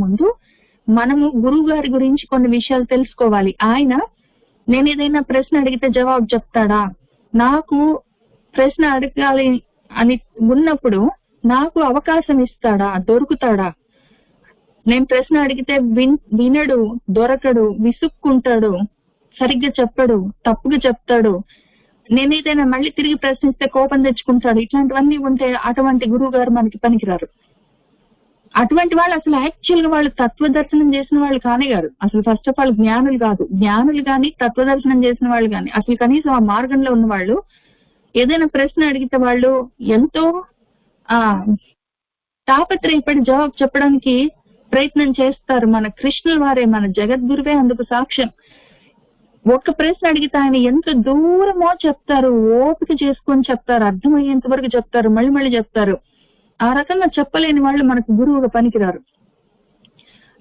ముందు మనము గురువు గారి గురించి కొన్ని విషయాలు తెలుసుకోవాలి. ఆయన నేను ఏదైనా ప్రశ్న అడిగితే జవాబు చెప్తాడా, నాకు ప్రశ్న అడగాలి అని ఉన్నప్పుడు నాకు అవకాశం ఇస్తాడా, దొరుకుతాడా, నేను ప్రశ్న అడిగితే వినడు, దొరకడు, విసుక్కుంటాడు, సరిగ్గా చెప్పడు, తప్పుగా చెప్తాడు, నేనేదైనా మళ్ళీ తిరిగి ప్రశ్నిస్తే కోపం తెచ్చుకుంటాడు. ఇట్లాంటివన్నీ ఉంటే అటువంటి గురువు గారు మనకి పనికిరారు. అటువంటి వాళ్ళు అసలు యాక్చువల్ గా వాళ్ళు తత్వదర్శనం చేసిన వాళ్ళు కానే కాదు. అసలు ఫస్ట్ ఆఫ్ ఆల్ జ్ఞానులు కాదు. జ్ఞానులు కానీ తత్వదర్శనం చేసిన వాళ్ళు కానీ అసలు కనీసం ఆ మార్గంలో ఉన్న వాళ్ళు ఏదైనా ప్రశ్న అడిగితే వాళ్ళు ఎంతో తాపత్రయపడి జవాబు చెప్పడానికి ప్రయత్నం చేస్తారు. మన కృష్ణుల వారే, మన జగద్గురువే అందుకు సాక్ష్యం. ఒక్క ప్రశ్న అడిగితే ఆయన ఎంత దూరమో చెప్తారు, ఓపిక చేసుకొని చెప్తారు, అర్థమయ్యేంత వరకు చెప్తారు, మళ్ళీ మళ్ళీ చెప్తారు. ఆ రకంగా చెప్పలేని వాళ్ళు మనకు గురువుగా పనికిరారు.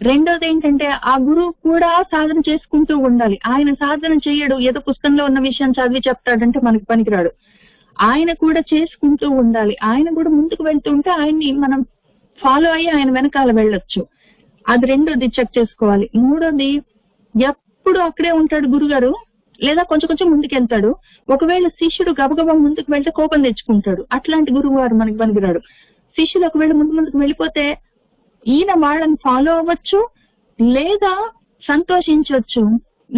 రెండోది ఏంటంటే ఆ గురువు కూడా సాధన చేసుకుంటూ ఉండాలి. ఆయన సాధన చేయడు, ఏదో పుస్తకంలో ఉన్న విషయం చదివి చెప్తాడంటే మనకు పనికిరాడు. ఆయన కూడా చేసుకుంటూ ఉండాలి. ఆయన కూడా ముందుకు వెళ్తూ ఉంటే ఆయన్ని మనం ఫాలో అయ్యి ఆయన వెనకాల వెళ్ళొచ్చు. అది రెండోది చెక్ చేసుకోవాలి. మూడోది, ఎప్పుడు అక్కడే ఉంటాడు గురుగారు, లేదా కొంచెం కొంచెం ముందుకెళ్తాడు. ఒకవేళ శిష్యుడు గబగబా ముందుకు వెళ్తే కోపం తెచ్చుకుంటాడు. అట్లాంటి గురువు గారు మనకి పనికిరాడు. శిష్యులు ఒకవేళ ముందుకు వెళ్ళిపోతే ఈయన వాళ్ళని ఫాలో అవ్వచ్చు, లేదా సంతోషించవచ్చు,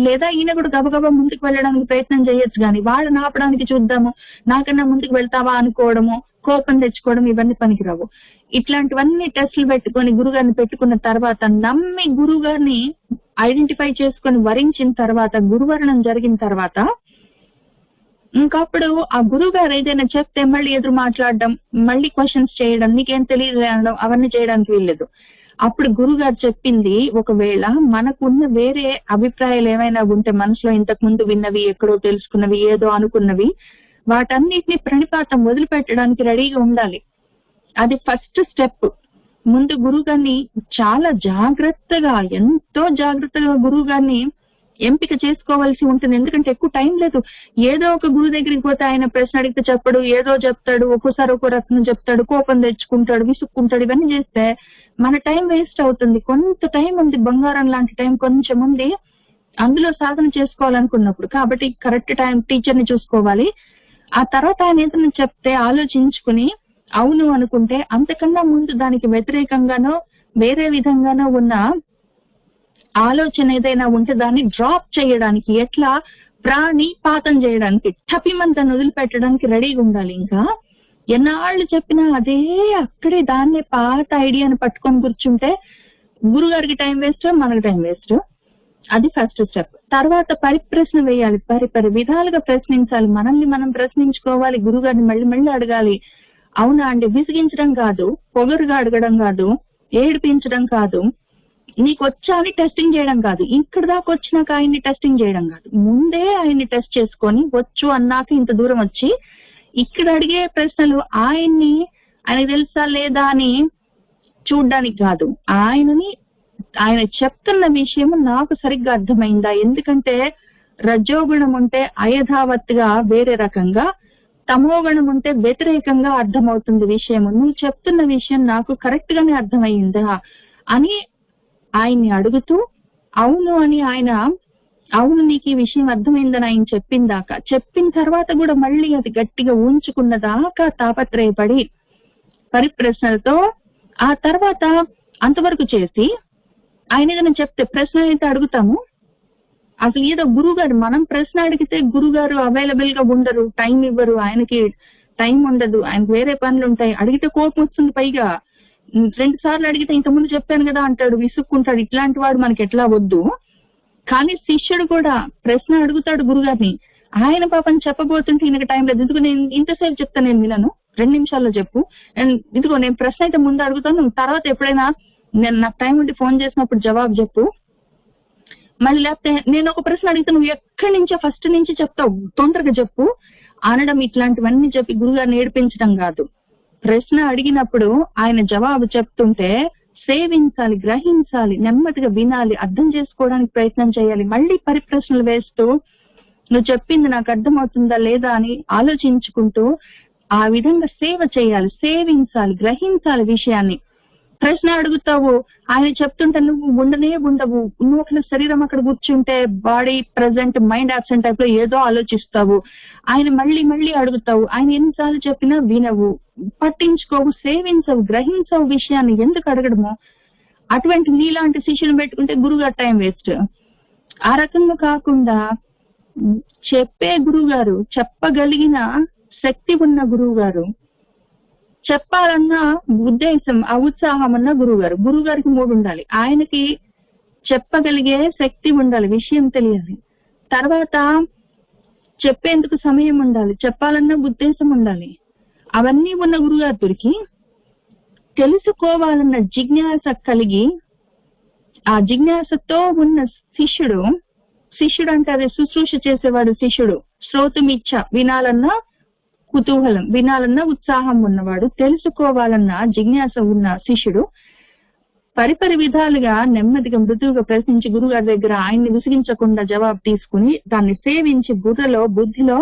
లేదా ఈయన కూడా గబగబా ముందుకు వెళ్ళడానికి ప్రయత్నం చేయొచ్చు. కానీ వాళ్ళని ఆపడానికి చూద్దాము, నాకన్నా ముందుకు వెళ్తావా అనుకోవడము, కోపం తెచ్చుకోవడం, ఇవన్నీ పనికిరావు. ఇట్లాంటివన్నీ టెస్టులు పెట్టుకొని గురుగారిని పెట్టుకున్న తర్వాత, నమ్మి గురుగారిని ఐడెంటిఫై చేసుకొని వరించిన తర్వాత, గురువరణం జరిగిన తర్వాత, ఇంకప్పుడు ఆ గురువు గారు ఏదైనా చెప్తే మళ్ళీ ఎదురు మాట్లాడడం, మళ్ళీ క్వశ్చన్స్ చేయడం, నీకేం తెలియదు అనడం, అవన్నీ చేయడానికి వీల్లేదు. అప్పుడు గురువు గారు చెప్పింది ఒకవేళ మనకున్న వేరే అభిప్రాయాలు ఏమైనా ఉంటే, మనసులో ఇంతకు ముందు విన్నవి, ఎక్కడో తెలుసుకున్నవి, ఏదో అనుకున్నవి, వాటన్నిటిని ప్రణిపాతం వదిలిపెట్టడానికి రెడీగా ఉండాలి. అది ఫస్ట్ స్టెప్. ముందు గురువు గారిని చాలా జాగ్రత్తగా, ఎంతో జాగ్రత్తగా గురువు గారిని ఎంపిక చేసుకోవాల్సి ఉంటుంది. ఎందుకంటే ఎక్కువ టైం లేదు. ఏదో ఒక గురువు దగ్గరికి పోతే ఆయన ప్రశ్న అడిగితే చెప్పడు, ఏదో చెప్తాడు, ఒక్కోసారి ఒక్కో రకం చెప్తాడు, కోపం తెచ్చుకుంటాడు, విసుక్కుంటాడు. ఇవన్నీ చేస్తే మన టైం వేస్ట్ అవుతుంది. కొంత టైం ఉంది, బంగారం లాంటి టైం కొంచెం ఉంది అందులో సాధన చేసుకోవాలనుకున్నప్పుడు. కాబట్టి కరెక్ట్ టైం టీచర్ని చూసుకోవాలి. ఆ తర్వాత ఆయన ఏదైనా చెప్తే ఆలోచించుకుని అవును అనుకుంటే, అంతకన్నా ముందు దానికి వ్యతిరేకంగానో వేరే విధంగానో ఉన్న ఆలోచన ఏదైనా ఉంటే దాన్ని డ్రాప్ చేయడానికి, ఎట్లా ప్రాణిపాతం చేయడానికి, టపిమంతను వదిలిపెట్టడానికి రెడీగా ఉండాలి. ఇంకా ఎన్నాళ్ళు చెప్పినా అదే అక్కడే దాన్నే పాత ఐడియాని పట్టుకొని కూర్చుంటే గురుగారికి టైం వేస్ట్, మనకి టైం వేస్ట్. అది ఫస్ట్ స్టెప్. తర్వాత పరిప్రశ్న వేయాలి, పరి విధాలుగా ప్రశ్నించాలి, మనల్ని మనం ప్రశ్నించుకోవాలి, గురుగారిని మళ్ళీ మళ్ళీ అడగాలి. అవునా అండి, విసిగించడం కాదు, పొగరుగా అడగడం కాదు, ఏడిపించడం కాదు, నీకు వచ్చా అని టెస్టింగ్ చేయడం కాదు, ఇక్కడ దాకా వచ్చినాక ఆయన్ని టెస్టింగ్ చేయడం కాదు, ముందే ఆయన్ని టెస్ట్ చేసుకొని వచ్చు అన్నాక ఇంత దూరం వచ్చి ఇక్కడ అడిగే ప్రశ్నలు ఆయన్ని తెలుసా లేదా అని చూడ్డానికి కాదు, ఆయన చెప్తున్న విషయం నాకు సరిగ్గా అర్థమైందా. ఎందుకంటే రజోగుణం ఉంటే అయథావత్తుగా వేరే రకంగా, తమోగుణం ఉంటే వ్యతిరేకంగా అర్థమవుతుంది విషయం. నువ్వు చెప్తున్న విషయం నాకు కరెక్ట్ గానే అర్థమైందా అని ఆయన్ని అడుగుతూ, అవును అని ఆయన, అవును నీకు ఈ విషయం అర్థమైందని ఆయన చెప్పిన తర్వాత కూడా మళ్ళీ అది గట్టిగా ఉంచుకున్న దాకా తాపత్రయపడి పరిప్రశ్నలతో ఆ తర్వాత అంతవరకు చేసి, ఆయన ఏదైనా చెప్తే ప్రశ్న అయితే అడుగుతాము. అసలు ఏదో గురువు గారు, మనం ప్రశ్న అడిగితే గురువు గారు అవైలబుల్ గా ఉండరు, టైం ఇవ్వరు, ఆయనకి టైం ఉండదు, ఆయనకు వేరే పనులు ఉంటాయి, అడిగితే కోపం వస్తుంది. పైగా 2 సార్లు అడిగితే ఇంతకుముందు చెప్పాను కదా అంటాడు, విసుక్కుంటాడు. ఇట్లాంటి వాడు మనకి ఎట్లా వద్దు. కానీ శిష్యుడు కూడా ప్రశ్న అడుగుతాడు గురుగారిని, ఆయన పాపం చెప్పబోతుంటే ఈయనకి టైం లేదు, ఎందుకు నేను ఇంతసేపు చెప్తాను, నేను వినను, 2 నిమిషాల్లో చెప్పు, ఇదిగో నేను ప్రశ్న అయితే ముందు అడుగుతాను, తర్వాత ఎప్పుడైనా నాకు టైం ఉండి ఫోన్ చేసినప్పుడు జవాబు చెప్పు, మళ్ళీ లేకపోతే నేను ఒక ప్రశ్న అడిగితే నువ్వు ఎక్కడి నుంచో ఫస్ట్ నుంచి చెప్తావు, తొందరగా చెప్పు అనడం, ఇట్లాంటివన్నీ చెప్పి గురుగారిని ఏడిపించడం కాదు. ప్రశ్న అడిగినప్పుడు ఆయన జవాబు చెప్తుంటే సేవించాలి, గ్రహించాలి, నెమ్మదిగా వినాలి, అర్థం చేసుకోవడానికి ప్రయత్నం చేయాలి. మళ్ళీ పరిప్రశ్నలు వేస్తూ నువ్వు చెప్పింది నాకు అర్థమవుతుందా లేదా అని ఆలోచించుకుంటూ ఆ విధంగా సేవ చేయాలి, సేవించాలి, గ్రహించాలి విషయాన్ని. ప్రశ్న అడుగుతావు, ఆయన చెప్తుంటే నువ్వు ఉండవు, నువ్వు అక్కడ శరీరం అక్కడ కూర్చుంటే body present, mind absent type లో ఏదో ఆలోచిస్తావు. ఆయన మళ్ళీ మళ్ళీ అడుగుతావు, ఆయన ఎన్నిసార్లు చెప్పినా వినవు, పట్టించుకోవు, సేవించవు, గ్రహించవు విషయాన్ని. ఎందుకు అడగడము? అటువంటి నీలాంటి శిష్యుని పెట్టుకుంటే గురుగారు టైం వేస్ట్. ఆ రకంగా కాకుండా చెప్పే గురువుగారు, చెప్పగలిగిన శక్తి ఉన్న గురువు గారు, చెప్పాలన్న ఉద్దేశం, ఆ ఉత్సాహం ఉన్న గురువు గారికి 3 ఉండాలి. ఆయనకి చెప్పగలిగే శక్తి ఉండాలి, విషయం తెలియాలి. తర్వాత చెప్పేందుకు సమయం ఉండాలి, చెప్పాలన్న ఉద్దేశం ఉండాలి. అవన్నీ ఉన్న గురుగారు దొరికి తెలుసుకోవాలన్న జిజ్ఞాస కలిగి, ఆ జిజ్ఞాసతో ఉన్న శిష్యుడు అంటే అదే శుశ్రూష చేసేవాడు శిష్యుడు, శ్రోతుమిచ్చ, వినాలన్న కుతూహలం, వినాలన్న ఉత్సాహం ఉన్నవాడు, తెలుసుకోవాలన్న జిజ్ఞాస ఉన్న శిష్యుడు పరిపరి విధాలుగా నెమ్మదిగా మృదువుగా ప్రశ్నించి గురుగారి దగ్గర ఆయన్ని విసిగించకుండా జవాబు తీసుకుని దాన్ని సేవించి బుర్రలో బుద్ధిలో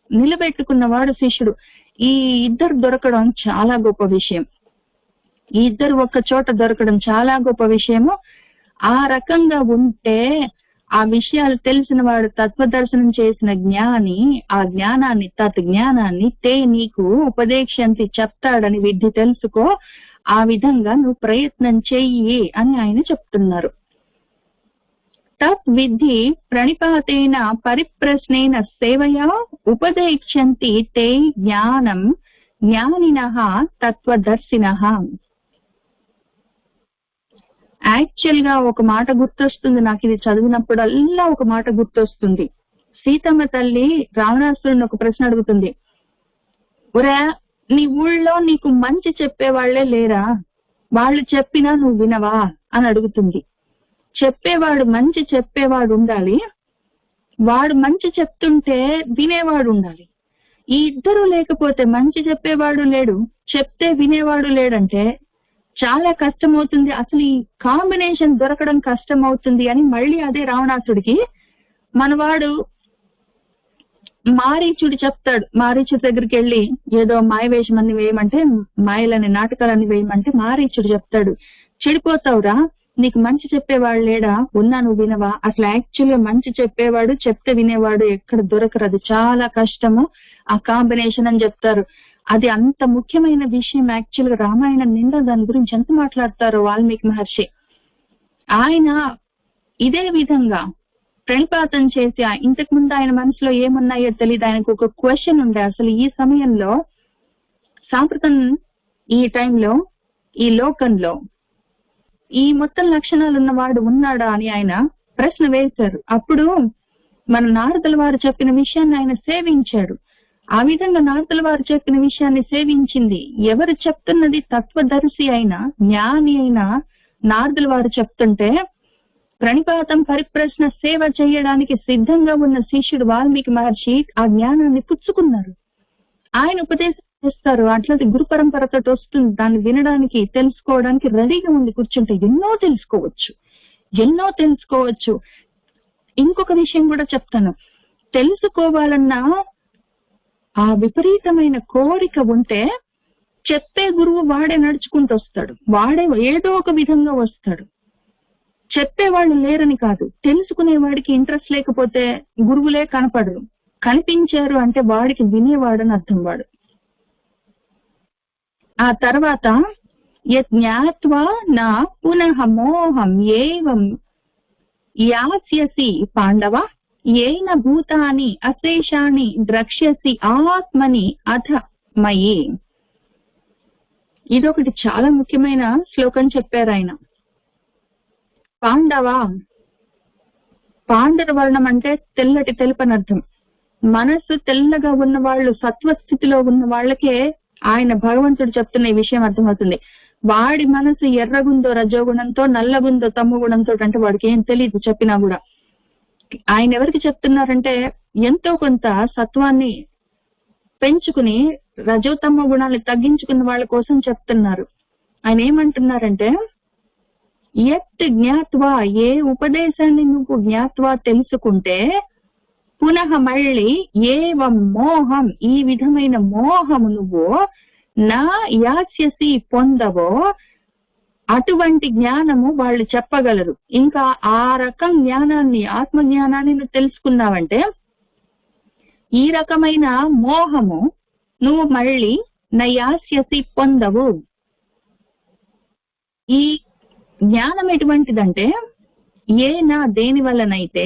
నిలబెట్టుకున్నవాడు శిష్యుడు. ఈ ఇద్దరు దొరకడం చాలా గొప్ప విషయం. ఈ ఇద్దరు ఒక్క చోట దొరకడం చాలా గొప్ప విషయము. ఆ రకంగా ఉంటే ఆ విషయాలు తెలిసిన వాడు, తత్వదర్శనం చేసిన జ్ఞాని ఆ జ్ఞానాన్ని, తత్జ్ఞానాన్ని తే నీకు ఉపదేశంతి చెప్తాడని విద్ధి, తెలుసుకో, ఆ విధంగా నువ్వు ప్రయత్నం చెయ్యి అని ఆయన చెప్తున్నారు. తత్ విద్ధి ప్రణిపాతేన పరిప్రశ్నేన సేవయా ఉపదేశంతి తే జ్ఞానం జ్ఞానినః తత్వదర్శినః. యాక్చువల్ గా ఒక మాట గుర్తొస్తుంది నాకు, ఇది చదివినప్పుడల్లా ఒక మాట గుర్తొస్తుంది. సీతమ్మ తల్లి రావణాసురుని ఒక ప్రశ్న అడుగుతుంది. ఒరే, నీ ఊళ్ళో నీకు మంచి చెప్పేవాళ్లే లేరా? వాళ్ళు చెప్పినా నువ్వు వినవా అని అడుగుతుంది. చెప్పేవాడు, మంచి చెప్పేవాడు ఉండాలి, వాడు మంచి చెప్తుంటే వినేవాడు ఉండాలి. ఈ ఇద్దరు లేకపోతే, మంచి చెప్పేవాడు లేడు, చెప్తే వినేవాడు లేడంటే చాలా కష్టం అవుతుంది. అసలు ఈ కాంబినేషన్ దొరకడం కష్టం అవుతుంది అని మళ్ళీ అదే రావణాసుడికి మనవాడు మారీచుడు చెప్తాడు. మారీచుడి దగ్గరికి వెళ్ళి ఏదో మాయవేషం అన్ని వేయమంటే, మాయలని నాటకాలన్నీ వేయమంటే మారీచుడు చెప్తాడు, చెడిపోతావురా, నీకు మంచి చెప్పేవాడు లేడా, ఉన్నా నువ్వు వినవా? అసలు యాక్చువల్గా మంచి చెప్పేవాడు, చెప్తే వినేవాడు ఎక్కడ దొరకరు, అది చాలా కష్టము ఆ కాంబినేషన్ అని చెప్తారు. అది అంత ముఖ్యమైన విషయం. యాక్చువల్ గా రామాయణం నిండా దాని గురించి ఎంత మాట్లాడతారో వాల్మీకి మహర్షి. ఆయన ఇదే విధంగా ప్రణిపాతం చేసి, ఇంతకు ముందు ఆయన మనసులో ఏమున్నాయో తెలియదు, ఆయనకు ఒక క్వశ్చన్ ఉండే, అసలు ఈ సమయంలో సాంప్రతం, ఈ టైంలో, ఈ లోకంలో ఈ మొత్తం లక్షణాలు ఉన్నవాడు ఉన్నాడా అని ఆయన ప్రశ్న వేశారు. అప్పుడు మన నారదుల వారు చెప్పిన విషయాన్ని ఆయన సేవించాడు. ఆ విధంగా నారదుల వారు చెప్పిన విషయాన్ని సేవించింది ఎవరు చెప్తున్నది? తత్వదర్శి అయిన, జ్ఞాని అయిన నారదుల వారు చెప్తుంటే ప్రణిపాతం, పరిప్రశ్న, సేవ చేయడానికి సిద్ధంగా ఉన్న శిష్యుడు వాల్మీకి మహర్షి ఆ జ్ఞానాన్ని పుచ్చుకున్నారు. ఆయన ఉపదేశం చేస్తారు. అట్లాంటి గురు పరంపరతో వస్తుంది, దాన్ని వినడానికి, తెలుసుకోవడానికి రెడీగా ఉంది కూర్చుంటే ఎన్నో తెలుసుకోవచ్చు. ఇంకొక విషయం కూడా చెప్తాను. తెలుసుకోవాలన్నా ఆ విపరీతమైన కోరిక ఉంటే చెప్పే గురువు వాడే నడుచుకుంటూ వస్తాడు, వాడే ఏదో ఒక విధంగా వస్తాడు. చెప్పేవాళ్ళు లేరని కాదు, తెలుసుకునేవాడికి ఇంట్రెస్ట్ లేకపోతే గురువులే కనపడరు. కనిపించారు అంటే వాడికి వినేవాడని అర్థం. వాడు ఆ తర్వాత యజ్ఞాత్వా నా పునః మోహం ఏవం యాస్యసి పాండవ ఏన భూతాని అశేషాని ద్రక్ష్యసి ఆత్మని అథ మయి. ఇదొకటి చాలా ముఖ్యమైన శ్లోకం చెప్పారు ఆయన. పాండవ వర్ణం అంటే తెల్లటి, తెలుపని అర్థం. మనస్సు తెల్లగా ఉన్న వాళ్ళు, సత్వస్థితిలో ఉన్న వాళ్ళకే ఆయన భగవంతుడు చెప్తున్న ఈ విషయం అర్థమవుతుంది. వాడి మనసు ఎర్రగుందో రజోగుణంతో, నల్లగుందో తమ్ము గుణంతో అంటే వాడికి ఏం తెలియదు చెప్పినా కూడా. ఆయన ఎవరికి చెప్తున్నారంటే ఎంతో కొంత సత్వాన్ని పెంచుకుని రజోతమ్మ గుణాన్ని తగ్గించుకున్న వాళ్ళ కోసం చెప్తున్నారు. ఆయన ఏమంటున్నారంటే, యత్ జ్ఞాత్వా, ఏ ఉపదేశాన్ని నువ్వు జ్ఞాత్వా తెలుసుకుంటే, పునః మళ్ళీ ఏవం మోహం, ఈ విధమైన మోహము నువ్వు నా యాస్యసి పొందవో, అటువంటి జ్ఞానము వాళ్ళు చెప్పగలరు. ఇంకా ఆ రకం జ్ఞానాన్ని, ఆత్మజ్ఞానాన్ని నువ్వు తెలుసుకున్నావంటే ఈ రకమైన మోహము నువ్వు మళ్ళీ నయాస్యసి పొందవు. ఈ జ్ఞానం ఎటువంటిదంటే ఏనా దేని వల్లనైతే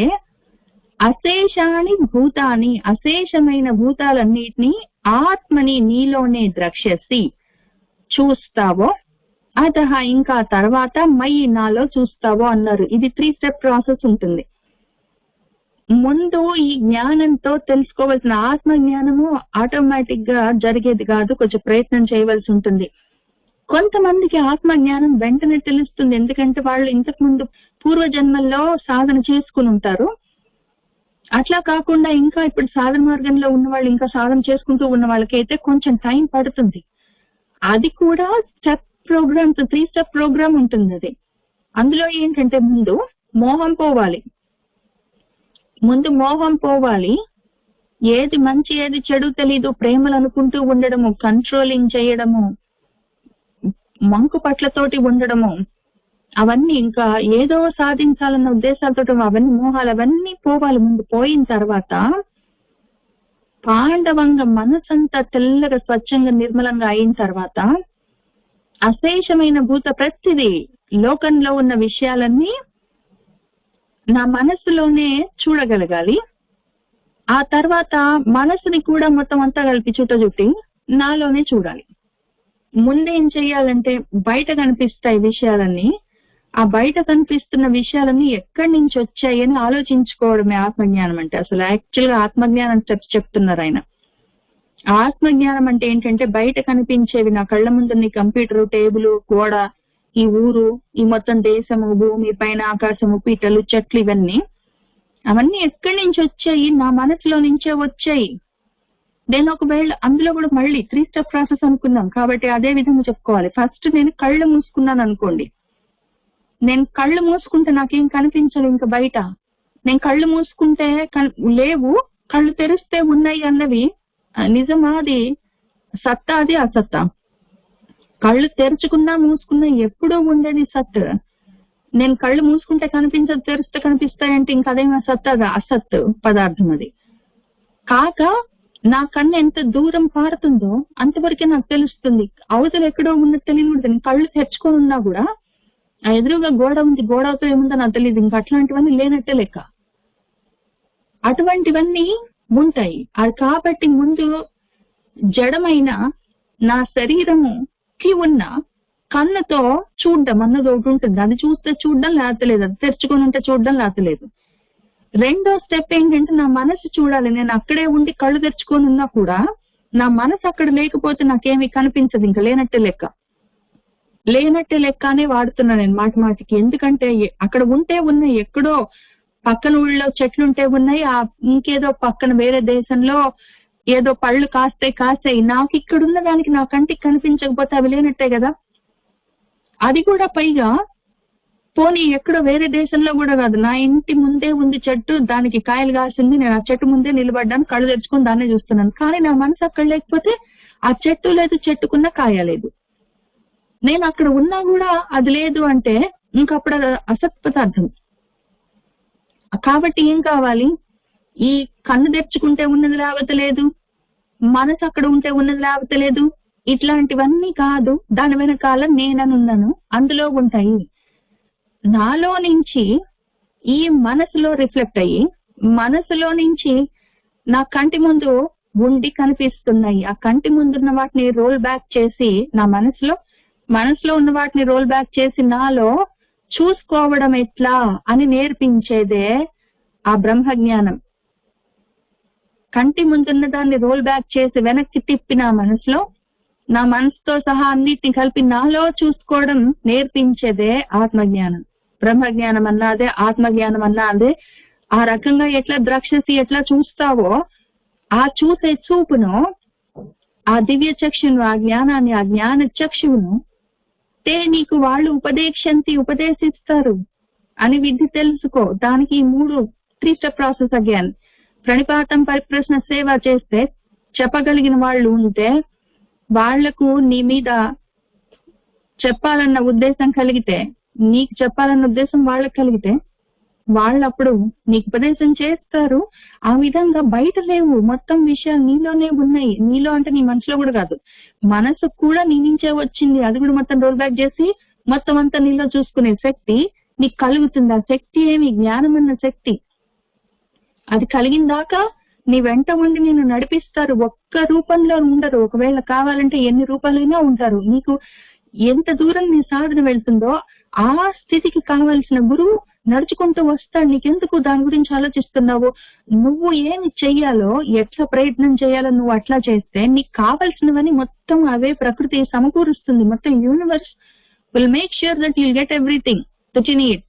అశేషాని భూతాని అశేషమైన భూతాలన్నిటినీ ఆత్మని నీలోనే ద్రక్ష్యసి చూస్తావో అతహ ఇంకా తర్వాత మయి నాలో చూస్తావో అన్నారు. ఇది 3 స్టెప్ ప్రాసెస్ ఉంటుంది. ముందు ఈ జ్ఞానంతో తెలుసుకోవాల్సిన ఆత్మ జ్ఞానము ఆటోమేటిక్ గా జరిగేది కాదు, కొంచెం ప్రయత్నం చేయవలసి ఉంటుంది. కొంతమందికి ఆత్మ జ్ఞానం వెంటనే తెలుస్తుంది, ఎందుకంటే వాళ్ళు ఇంతకు ముందు పూర్వజన్మల్లో సాధన చేసుకుని ఉంటారు. అట్లా కాకుండా ఇంకా ఇప్పుడు సాధన మార్గంలో ఉన్న వాళ్ళు, ఇంకా సాధన చేసుకుంటూ ఉన్న వాళ్ళకైతే కొంచెం టైం పడుతుంది. అది కూడా స్టెప్ ప్రోగ్రామ్స్ 3 స్టెప్ ప్రోగ్రామ్ ఉంటుంది. అది అందులో ఏంటంటే ముందు మోహం పోవాలి. ఏది మంచి ఏది చెడు తెలీదు, ప్రేమలు అనుకుంటూ ఉండడము, కంట్రోలింగ్ చేయడము, మంకు పట్లతోటి ఉండడము, అవన్నీ ఇంకా ఏదో సాధించాలన్న ఉద్దేశాలతో అవన్నీ మోహాలు అవన్నీ పోవాలి. ముందు పోయిన తర్వాత పాండవంగా మనసంతా తెల్లగా స్వచ్ఛంగా నిర్మలంగా అయిన తర్వాత అశేషమైన భూత ప్రతిదీ లోకంలో ఉన్న విషయాలన్నీ నా మనస్సులోనే చూడగలగాలి. ఆ తర్వాత మనసుని కూడా మొత్తం అంతా కలిపి చుట్టి నాలోనే చూడాలి. ముందేం చెయ్యాలంటే బయట కనిపిస్తాయి విషయాలన్నీ, ఆ బయట కనిపిస్తున్న విషయాలన్నీ ఎక్కడి నుంచి వచ్చాయి అని ఆలోచించుకోవడమే ఆత్మజ్ఞానం అంటే. అసలు యాక్చువల్ గా ఆత్మజ్ఞానం చెప్తున్నారు ఆయన. ఆత్మజ్ఞానం అంటే ఏంటంటే బయట కనిపించేవి, నా కళ్ళ ముందు కంప్యూటర్, టేబుల్, గోడ, ఈ ఊరు, ఈ మొత్తం దేశము, భూమి, పైన ఆకాశము, పీటలు, చెట్లు, ఇవన్నీ అవన్నీ ఎక్కడి నుంచి వచ్చాయి? నా మనసులో నుంచే వచ్చాయి. నేను ఒకవేళ అందులో కూడా మళ్ళీ 3 స్టెప్ ప్రాసెస్ అనుకున్నాం కాబట్టి అదే విధంగా చెప్పుకోవాలి. ఫస్ట్ నేను కళ్ళు మూసుకున్నాను అనుకోండి, నేను కళ్ళు మూసుకుంటే నాకేం కనిపించదు ఇంకా బయట. నేను కళ్ళు మూసుకుంటే లేవు, కళ్ళు తెరిస్తే ఉన్నాయి అన్నవి నిజమా? అది సత్తా, అది అసత్తా? కళ్ళు తెరుచుకున్నా మూసుకున్నా ఎప్పుడూ ఉండేది సత్. నేను కళ్ళు మూసుకుంటే కనిపించదు, తెరిస్తే కనిపిస్తాయంటే ఇంకా అదేమో సత్తగా అసత్ పదార్థం. అది కాక నా కన్ను ఎంత దూరం పారుతుందో అంతవరకే నాకు తెలుస్తుంది. అవతల ఎక్కడో ఉన్నట్టు తెలియదు. కళ్ళు తెరుచుకొని ఉన్నా కూడా ఆ ఎదురుగా గోడ ఉంది, గోడతో ఏముందో నాకు తెలియదు. ఇంకా అట్లాంటివన్నీ లేనట్టే లెక్క. అటువంటివన్నీ ఉంటాయి. అది కాబట్టి ముందు జడమైన నా శరీరముకి ఉన్న కన్నుతో చూడడం అన్నది ఒకటి ఉంటుంది. అది చూస్తే చూడడం లేతలేదు, అది తెరుచుకొని ఉంటే చూడడం లేతలేదు. రెండో స్టెప్ ఏంటంటే నా మనసు చూడాలి. నేను అక్కడే ఉండి కళ్ళు తెరుచుకొని ఉన్నా కూడా నా మనసు అక్కడ లేకపోతే నాకేమీ కనిపించదు, ఇంకా లేనట్టే లెక్క అనే వాడుతున్నా నేను మాటికి. ఎందుకంటే అక్కడ ఉంటే ఉన్నాయి, ఎక్కడో పక్కన ఊళ్ళో చెట్లుంటే ఉన్నాయి, ఆ ఇంకేదో పక్కన వేరే దేశంలో ఏదో పళ్ళు కాస్తాయి. నాకు ఇక్కడ ఉన్న దానికి నా కంటికి కనిపించకపోతే అవి లేనట్టే కదా. అది కూడా పైగా పోనీ ఎక్కడో వేరే దేశంలో కూడా కాదు, నా ఇంటి ముందే ఉంది చెట్టు, దానికి కాయలు కాసింది, నేను ఆ చెట్టు ముందే నిలబడ్డాను, కళ్ళు తెరుచుకొని దాన్నే చూస్తున్నాను. కానీ నా మనసు అక్కడ లేకపోతే ఆ చెట్టు లేదు, చెట్టుకున్న కాయ లేదు. నేను అక్కడ ఉన్నా కూడా అది లేదు అంటే ఇంకప్పుడు అది అసత్ పదార్థం. కాబట్టి ఏం కావాలి? ఈ కన్ను తెరుచుకుంటే ఉన్నది లేవతలేదు, మనసు అక్కడ ఉంటే ఉన్నది లేవతలేదు, ఇట్లాంటివన్నీ కాదు. దాని వెనకాల నేననున్నాను, అందులో ఉంటాయి. నాలో నుంచి ఈ మనసులో రిఫ్లెక్ట్ అయ్యి మనసులో నుంచి నా కంటి ముందు ఉండి కనిపిస్తున్నాయి. ఆ కంటి ముందున్న వాటిని రోల్ బ్యాక్ చేసి నా మనసులో ఉన్న వాటిని రోల్ బ్యాక్ చేసి నాలో చూసుకోవడం ఎట్లా అని నేర్పించేదే ఆ బ్రహ్మజ్ఞానం. కంటి ముందున్న దాన్ని రోల్ బ్యాక్ చేసి వెనక్కి తిప్పి నా మనసుతో సహా అన్నిటిని కలిపి నాలో చూసుకోవడం నేర్పించేదే ఆత్మజ్ఞానం. బ్రహ్మజ్ఞానం అన్నా అదే, ఆత్మజ్ఞానం అన్నా అదే. ఆ రకంగా ఎట్లా ద్రాక్షసి ఎట్లా చూస్తావో ఆ చూసే చూపును, ఆ దివ్య చక్షును, ఆ జ్ఞానాన్ని, ఆ జ్ఞాన చక్షువును నీకు వాళ్ళు ఉపదేశిస్తారు అని విధి తెలుసుకో. దానికి 3 స్టెప్ ప్రాసెస్. అగైన్ ప్రణిపాతం, పరిప్రశ్న, సేవ చేస్తే చెప్పగలిగిన వాళ్ళు ఉంటే, వాళ్లకు నీ మీద చెప్పాలన్న ఉద్దేశం కలిగితే, నీకు చెప్పాలన్న ఉద్దేశం వాళ్ళకి కలిగితే వాళ్ళప్పుడు నీకు ఉపదేశం చేస్తారు. ఆ విధంగా బయట లేవు, మొత్తం విషయాలు నీలోనే ఉన్నాయి. నీలో అంటే నీ మనసులో కూడా కాదు, మనసు కూడా నీ నుంచే వచ్చింది. అది కూడా మొత్తం రోల్ బ్యాక్ చేసి మొత్తం అంతా నీలో చూసుకునే శక్తి నీకు కలుగుతుంది. ఆ శక్తి ఏమి? జ్ఞానం అన్న శక్తి. అది కలిగిన దాకా నీ వెంట ఉండి నిన్ను నడిపిస్తారు. ఒక్క రూపంలో ఉండరు. ఒకవేళ కావాలంటే ఎన్ని రూపాలైనా ఉంటారు. నీకు ఎంత దూరం నీ సాధన వెళ్తుందో ఆ స్థితికి కావాల్సిన గురువు నడుచుకుంటూ వస్తాడు. నీకెందుకు దాని గురించి ఆలోచిస్తున్నావు? నువ్వు ఏమి చెయ్యాలో, ఎట్లా ప్రయత్నం చేయాలో నువ్వు అట్లా చేస్తే నీకు కావాల్సినవని మొత్తం అవే ప్రకృతి సమకూరుస్తుంది. మొత్తం universe will make sure that you'll get everything that you need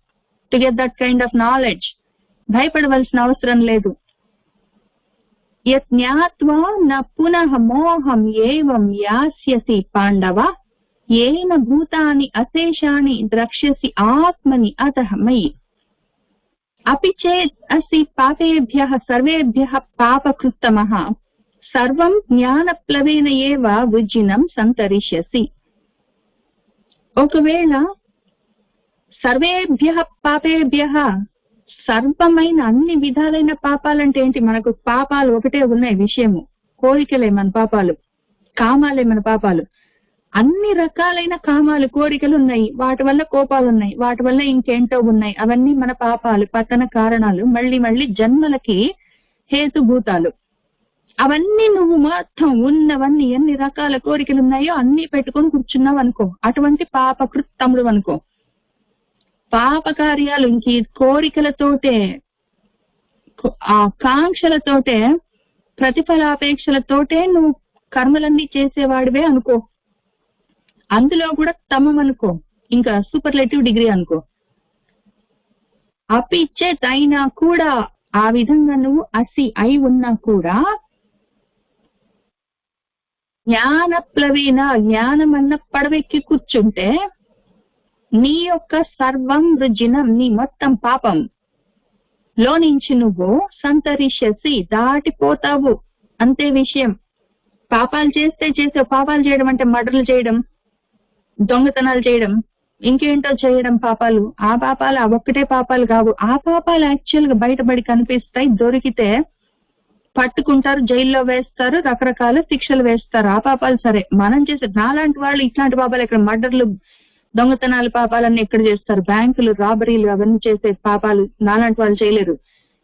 to get that kind of knowledge. భయపడవలసిన అవసరం లేదు. యత్ జ్ఞాత్వా న పునః మోహం ఏవం యాస్యసి పాండవ ఏన భూతాని అశేషాని ద్రక్ష్యసి ఆత్మని అతః మయి అపి చేత్ అసి పాపేభ్యః సర్వేభ్యః పాపకృత్తమః సర్వం జ్ఞానప్లవేన ఏవ విజ్జినం సంతరిష్యసి. ఒకవేళ సర్వేభ్యః పాపేభ్యః, సర్వమైన అన్ని విధాలైన పాపాలంటే ఏంటి? మనకు పాపాలు ఒకటే ఉన్నాయి. విషయము కోరికలే మన పాపాలు, కామాలే మన పాపాలు. అన్ని రకాలైన కామాలు, కోరికలు ఉన్నాయి. వాటి వల్ల కోపాలు ఉన్నాయి, వాటి వల్ల ఇంకేంటో ఉన్నాయి. అవన్నీ మన పాపాలు, పతన కారణాలు, మళ్ళీ మళ్ళీ జన్మలకి హేతుభూతాలు. అవన్నీ నువ్వు మొత్తం ఉన్నవన్నీ ఎన్ని రకాల కోరికలు ఉన్నాయో అన్ని పెట్టుకొని కూర్చున్నావు అనుకో, అటువంటి పాపకృత్తముడు అనుకో. పాప కార్యాలు ఇంక కోరికలతోటే, ఆ కాంక్షలతోటే, ప్రతిఫలాపేక్షలతోటే నువ్వు కర్మలన్నీ చేసేవాడివే అనుకో. అందులో కూడా తమం అనుకో, ఇంకా సూపర్లేటివ్ డిగ్రీ అనుకో. అపిచ్చేత్ అయినా కూడా, ఆ విధంగా నువ్వు అసి అయి ఉన్నా కూడా, జ్ఞానప్లవీన జ్ఞానం అన్న పడవెక్కి కూర్చుంటే నీ యొక్క సర్వం వృజినం, నీ మొత్తం పాపం లో నుంచి నువ్వు సంతరిష్యసి దాటిపోతావు. అంతే విషయం. పాపాలు చేస్తే చేసావు. పాపాలు చేయడం అంటే మర్డర్లు చేయడం, దొంగతనాలు చేయడం, ఇంకేంటో చేయడం పాపాలు. ఆ పాపాలు ఆ ఒక్కటే పాపాలు కావు. ఆ పాపాలు యాక్చువల్ గా బయటపడి కనిపిస్తాయి. దొరికితే పట్టుకుంటారు, జైల్లో వేస్తారు, రకరకాల శిక్షలు వేస్తారు. ఆ పాపాలు సరే. మనం చేసే నాలాంటి వాళ్ళు ఇట్లాంటి పాపాలు ఎక్కడ? మర్డర్లు, దొంగతనాలు పాపాలన్నీ ఎక్కడ చేస్తారు? బ్యాంకులు రాబరీలు అవన్నీ చేసే పాపాలు నాలాంటి వాళ్ళు చేయలేరు.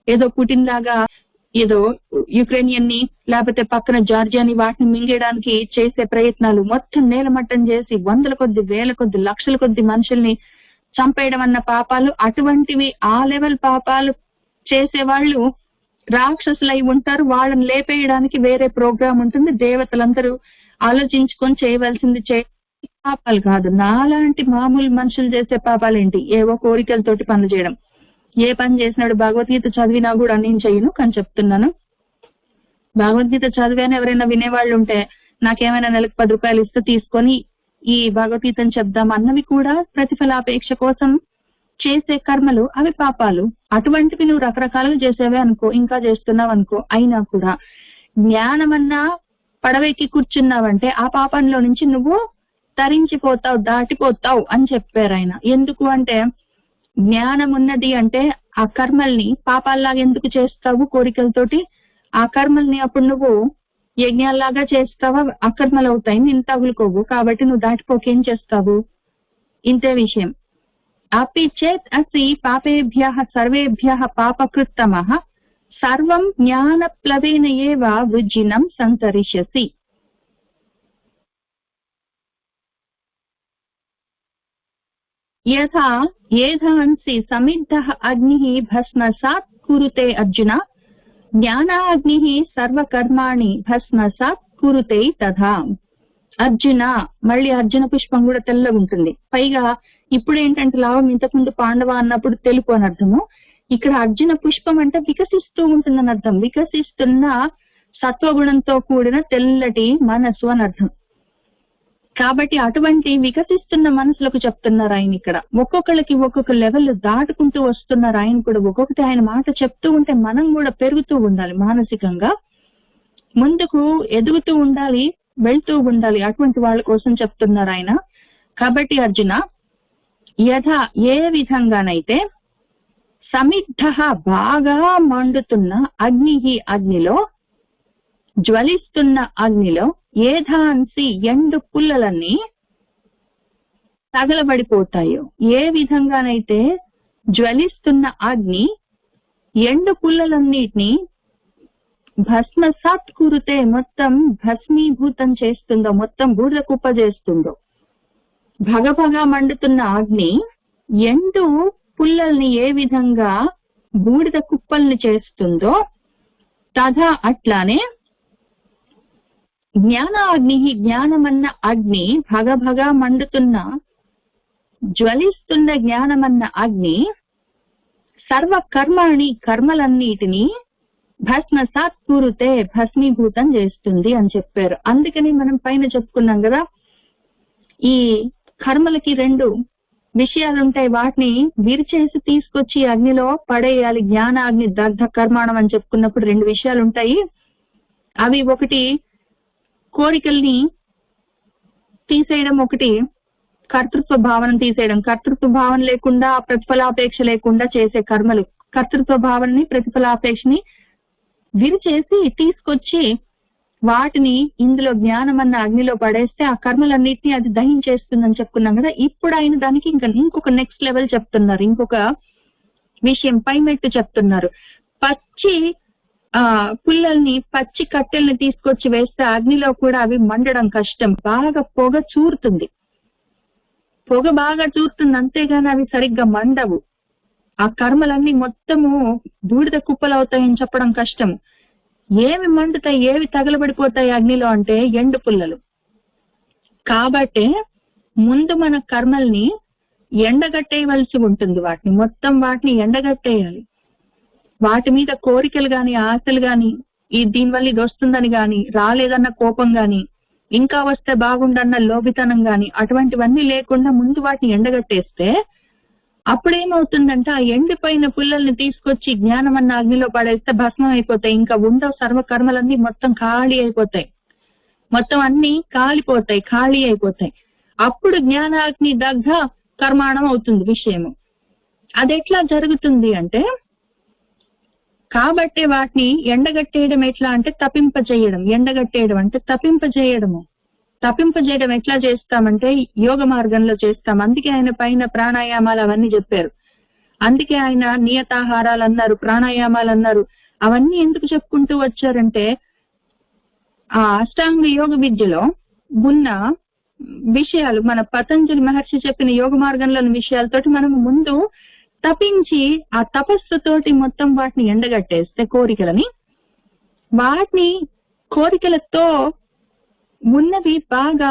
ఏదో పుటిన్ లాగా ఏదో యుక్రెయిన్ ని లేకపోతే పక్కన జార్జియాని వాటిని మింగేయడానికి చేసే ప్రయత్నాలు, మొత్తం నేలమట్టం చేసి వందల కొద్ది, వేల కొద్ది, లక్షల కొద్ది మనుషుల్ని చంపేయడం అన్న పాపాలు, అటువంటివి ఆ లెవెల్ పాపాలు చేసేవాళ్ళు రాక్షసులై ఉంటారు. వాళ్ళని లేపేయడానికి వేరే ప్రోగ్రామ్ ఉంటుంది. దేవతలందరూ ఆలోచించుకొని చేయవలసింది పాపాలు కాదు. నాలాంటి మామూలు మనుషులు చేసే పాపాలేంటి? ఏవో కోరికలతోటి పనులు చేయడం. ఏ పని చేసినాడు? భగవద్గీత చదివినా కూడా నేను చెయ్యను కానీ చెప్తున్నాను. భగవద్గీత చదివాను ఎవరైనా వినేవాళ్ళు ఉంటే నాకేమైనా నెలకు 10 రూపాయలు ఇస్తే తీసుకొని ఈ భగవద్గీతను చెప్దాం అన్నవి కూడా ప్రతిఫలాపేక్ష కోసం చేసే కర్మలు, అవి పాపాలు. అటువంటివి నువ్వు రకరకాలుగా చేసేవే అనుకో, ఇంకా చేస్తున్నావు అనుకో. అయినా కూడా జ్ఞానమన్నా పడవెక్కి కూర్చున్నావంటే ఆ పాపంలో నుంచి నువ్వు తరించిపోతావు, దాటిపోతావు అని చెప్పారు ఆయన. ఎందుకు అంటే జ్ఞానం ఉన్నది అంటే ఆ కర్మల్ని పాపాల్లాగా ఎందుకు చేస్తావు? కోరికలతోటి ఆ కర్మల్ని అప్పుడు నువ్వు యజ్ఞాల్లాగా చేస్తావా? అకర్మలు అవుతాయి, నేను తగులుకోవు. కాబట్టి నువ్వు దాటిపోకేం చేస్తావు? ఇంతే విషయం. అపి చేత్ అసి పాపేభ్యః సర్వేభ్యః పాపకృత్తమః సర్వం జ్ఞానప్లవేన ఏవ విజ్జినం సంతరిష్యసి. యథా ఏధాంసి సమిద్ధః అగ్నిః భస్మసాత్ కురుతే అర్జున జ్ఞానాగ్నిః సర్వకర్మాణి భస్మసాత్ కురుతే తథా. అర్జున, మళ్ళీ అర్జున పుష్పం కూడా తెల్లగా ఉంటుంది. పైగా ఇప్పుడు ఏంటంటే లాభం, ఇంతకుముందు పాండవ అన్నప్పుడు తెలుపు అని అర్థము. ఇక్కడ అర్జున పుష్పం అంటే వికసిస్తూ ఉంటుందని అర్థం. వికసిస్తున్న సత్వగుణంతో కూడిన తెల్లటి మనసు అని అర్థం. కాబట్టి అటువంటి వికసిస్తున్న మనసులకు చెప్తున్నారు ఆయన ఇక్కడ. ఒక్కొక్కళ్ళకి ఒక్కొక్క లెవెల్ దాటుకుంటూ వస్తున్నారు ఆయన కూడా. ఒక్కొక్కటి ఆయన మాట చెప్తూ ఉంటే మనం కూడా పెరుగుతూ ఉండాలి, మానసికంగా ముందుకు ఎదుగుతూ ఉండాలి, వెళ్తూ ఉండాలి. అటువంటి వాళ్ళ కోసం చెప్తున్నారు ఆయన. కాబట్టి అర్జున, యథా ఏ విధంగానైతే సమిద్ధ బాగా మండుతున్న అగ్నిలో, జ్వలిస్తున్న అగ్నిలో, ఏధాంసి ఎండు పుల్లలన్నీ తగలబడిపోతాయో, ఏ విధంగానైతే జ్వలిస్తున్న అగ్ని ఎండు పుల్లలన్నిటినీ భస్మసాత్ కురుతే మొత్తం భస్మీభూతం చేస్తుందో, మొత్తం బూడిద కుప్ప చేస్తుందో, భగభగా మండుతున్న అగ్ని ఎండు పుల్లల్ని ఏ విధంగా బూడిద కుప్పల్ని చేస్తుందో, తథా అట్లానే జ్ఞానాగ్ని, జ్ఞానమన్న అగ్ని, భగభగా మండుతున్న జ్వలిస్తున్న జ్ఞానమన్న అగ్ని సర్వ కర్మాణి, కర్మలన్నిటినీ భస్మసాత్ కురుతే, భస్మీభూతం చేస్తుంది అని చెప్పారు. అందుకని మనం పైన చెప్పుకున్నాం కదా, ఈ కర్మలకి 2 విషయాలుంటాయి. వాటిని విరిచేసి తీసుకొచ్చి అగ్నిలో పడేయాలి. జ్ఞానాగ్ని దగ్ధ కర్మాణం అని చెప్పుకున్నప్పుడు 2 విషయాలు ఉంటాయి. అవి ఒకటి కోరికల్ని తీసేయడం, ఒకటి కర్తృత్వ భావన తీసేయడం. కర్తృత్వ భావన లేకుండా, ప్రతిఫలాపేక్ష లేకుండా చేసే కర్మలు. కర్తృత్వ భావనని, ప్రతిఫలాపేక్షని విరిచేసి తీసుకొచ్చి వాటిని ఇందులో జ్ఞానం అన్న అగ్నిలో పడేస్తే ఆ కర్మలన్నిటినీ అది దహించేస్తుందని చెప్పుకున్నాం కదా. ఇప్పుడు ఆయన దానికి ఇంకొక నెక్స్ట్ లెవెల్ చెప్తున్నారు, ఇంకొక విషయం, పైమెట్టు చెప్తున్నారు. పచ్చి పుల్లల్ని, పచ్చి కట్టెల్ని తీసుకొచ్చి వేస్తే అగ్నిలో కూడా అవి మండడం కష్టం. బాగా పొగ చూరుతుంది, పొగ బాగా చూరుతుంది, అంతేగాని అవి సరిగ్గా మండవు. ఆ కర్మలన్నీ మొత్తము బూడిద కుప్పలు అవుతాయని చెప్పడం కష్టం. ఏవి మండుతాయి, ఏవి తగలబడిపోతాయి అగ్నిలో అంటే ఎండు పుల్లలు. కాబట్టి ముందు మన కర్మల్ని ఎండగట్టేయవలసి ఉంటుంది. వాటిని ఎండగట్టేయాలి. వాటి మీద కోరికలు గాని, ఆశలు గాని, దీనివల్ల ఇది వస్తుందని గాని, రాలేదన్న కోపం గాని, ఇంకా వస్తే బాగుండన్న లోభితనం గాని, అటువంటివన్నీ లేకుండా ముందు వాటిని ఎండగట్టేస్తే అప్పుడేమవుతుందంటే ఆ ఎండిపోయిన పుల్లల్ని తీసుకొచ్చి జ్ఞానం అన్న అగ్నిలో పడేస్తే భస్మం అయిపోతాయి. ఇంకా ఉండవు, సర్వకర్మలన్నీ మొత్తం ఖాళీ అయిపోతాయి, మొత్తం అన్ని కాలిపోతాయి, ఖాళీ అయిపోతాయి. అప్పుడు జ్ఞానాగ్ని దగ్ధ కర్మాణం అవుతుంది విషయము. అది ఎట్లా జరుగుతుంది అంటే, కాబట్టి వాటిని ఎండగట్టేయడం ఎట్లా అంటే తపింపజేయడం. ఎండగట్టేయడం అంటే తపింపజేయడము. తపింపజేయడం ఎట్లా చేస్తామంటే యోగ మార్గంలో చేస్తాం. అందుకే ఆయన పైన ప్రాణాయామాలు అవన్నీ చెప్పారు. అందుకే ఆయన నియతాహారాలు అన్నారు, ప్రాణాయామాలు అన్నారు. అవన్నీ ఎందుకు చెప్పుకుంటూ వచ్చారంటే ఆ అష్టాంగ యోగ విద్యలో ఉన్న విషయాలు, మన పతంజలి మహర్షి చెప్పిన యోగ మార్గంలోని విషయాలతోటి మనం ముందు తపించి ఆ తపస్సుతోటి మొత్తం వాటిని ఎండగట్టేస్తే కోరికలని, వాటిని కోరికలతో ఉన్నవి బాగా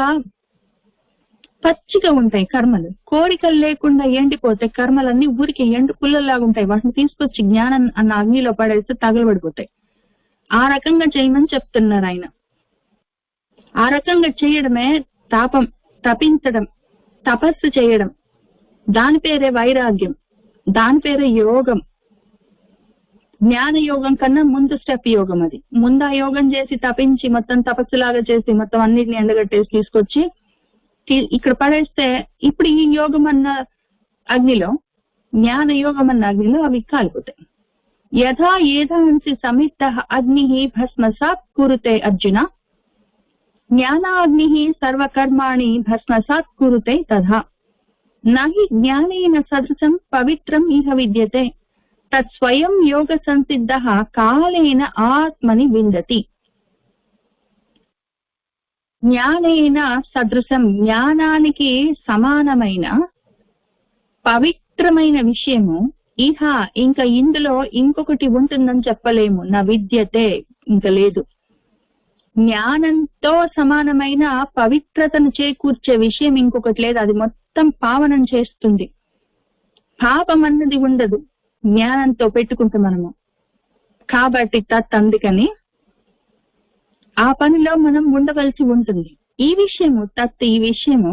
పచ్చిగా ఉంటాయి కర్మలు. కోరికలు లేకుండా ఎండిపోతే కర్మలన్నీ ఊరికి ఎండు పుల్లలాగా ఉంటాయి. వాటిని తీసుకొచ్చి జ్ఞానం అన్న అగ్నిలో పడేస్తే తగలబడిపోతాయి. ఆ రకంగా చేయమని చెప్తున్నారు ఆయన. ఆ రకంగా చేయడమే తపించడం, తపస్సు చేయడం. దాని పేరే వైరాగ్యం, దాని పేరే యోగం. జ్ఞాన యోగం కన్నా ముందు స్టెప్ యోగం. అది ముందు ఆ యోగం చేసి తపించి మొత్తం తపస్సులాగా చేసి మొత్తం అన్నిటిని ఎండగట్టేసి తీసుకొచ్చి ఇక్కడ పడేస్తే ఇప్పుడు ఈ యోగం అన్న అగ్నిలో, జ్ఞాన యోగం అన్న అగ్నిలో అవి కాలిపోతాయి. యథా ఏధాంసి సమిత్త అగ్ని భస్మసాత్ కురుతే అర్జున, జ్ఞానాగ్ని సర్వకర్మాణి భస్మసాత్ కురుతే తథా నహి జ్ఞానేన సదృశం పవిత్రం ఇహ విద్యతే తత్స్వయం యోగ సంసిద్ధ కాలేన ఆత్మని విందతి. జ్ఞానేన సదృశం, జ్ఞానానికి సమానమైన పవిత్రమైన విషయము ఇహ, ఇంకా ఇందులో ఇంకొకటి ఉంటుందని చెప్పలేము. నా విద్యతే, ఇంకా లేదు. జ్ఞానంతో సమానమైన పవిత్రతను చేకూర్చే విషయం ఇంకొకటి లేదు. అది మొత్తం పావనం చేస్తుంది. పాపం అన్నది ఉండదు జ్ఞానంతో పెట్టుకుంటే మనము. కాబట్టి అందుకని ఆ పనిలో మనం ఉండవలసి ఉంటుంది. ఈ విషయము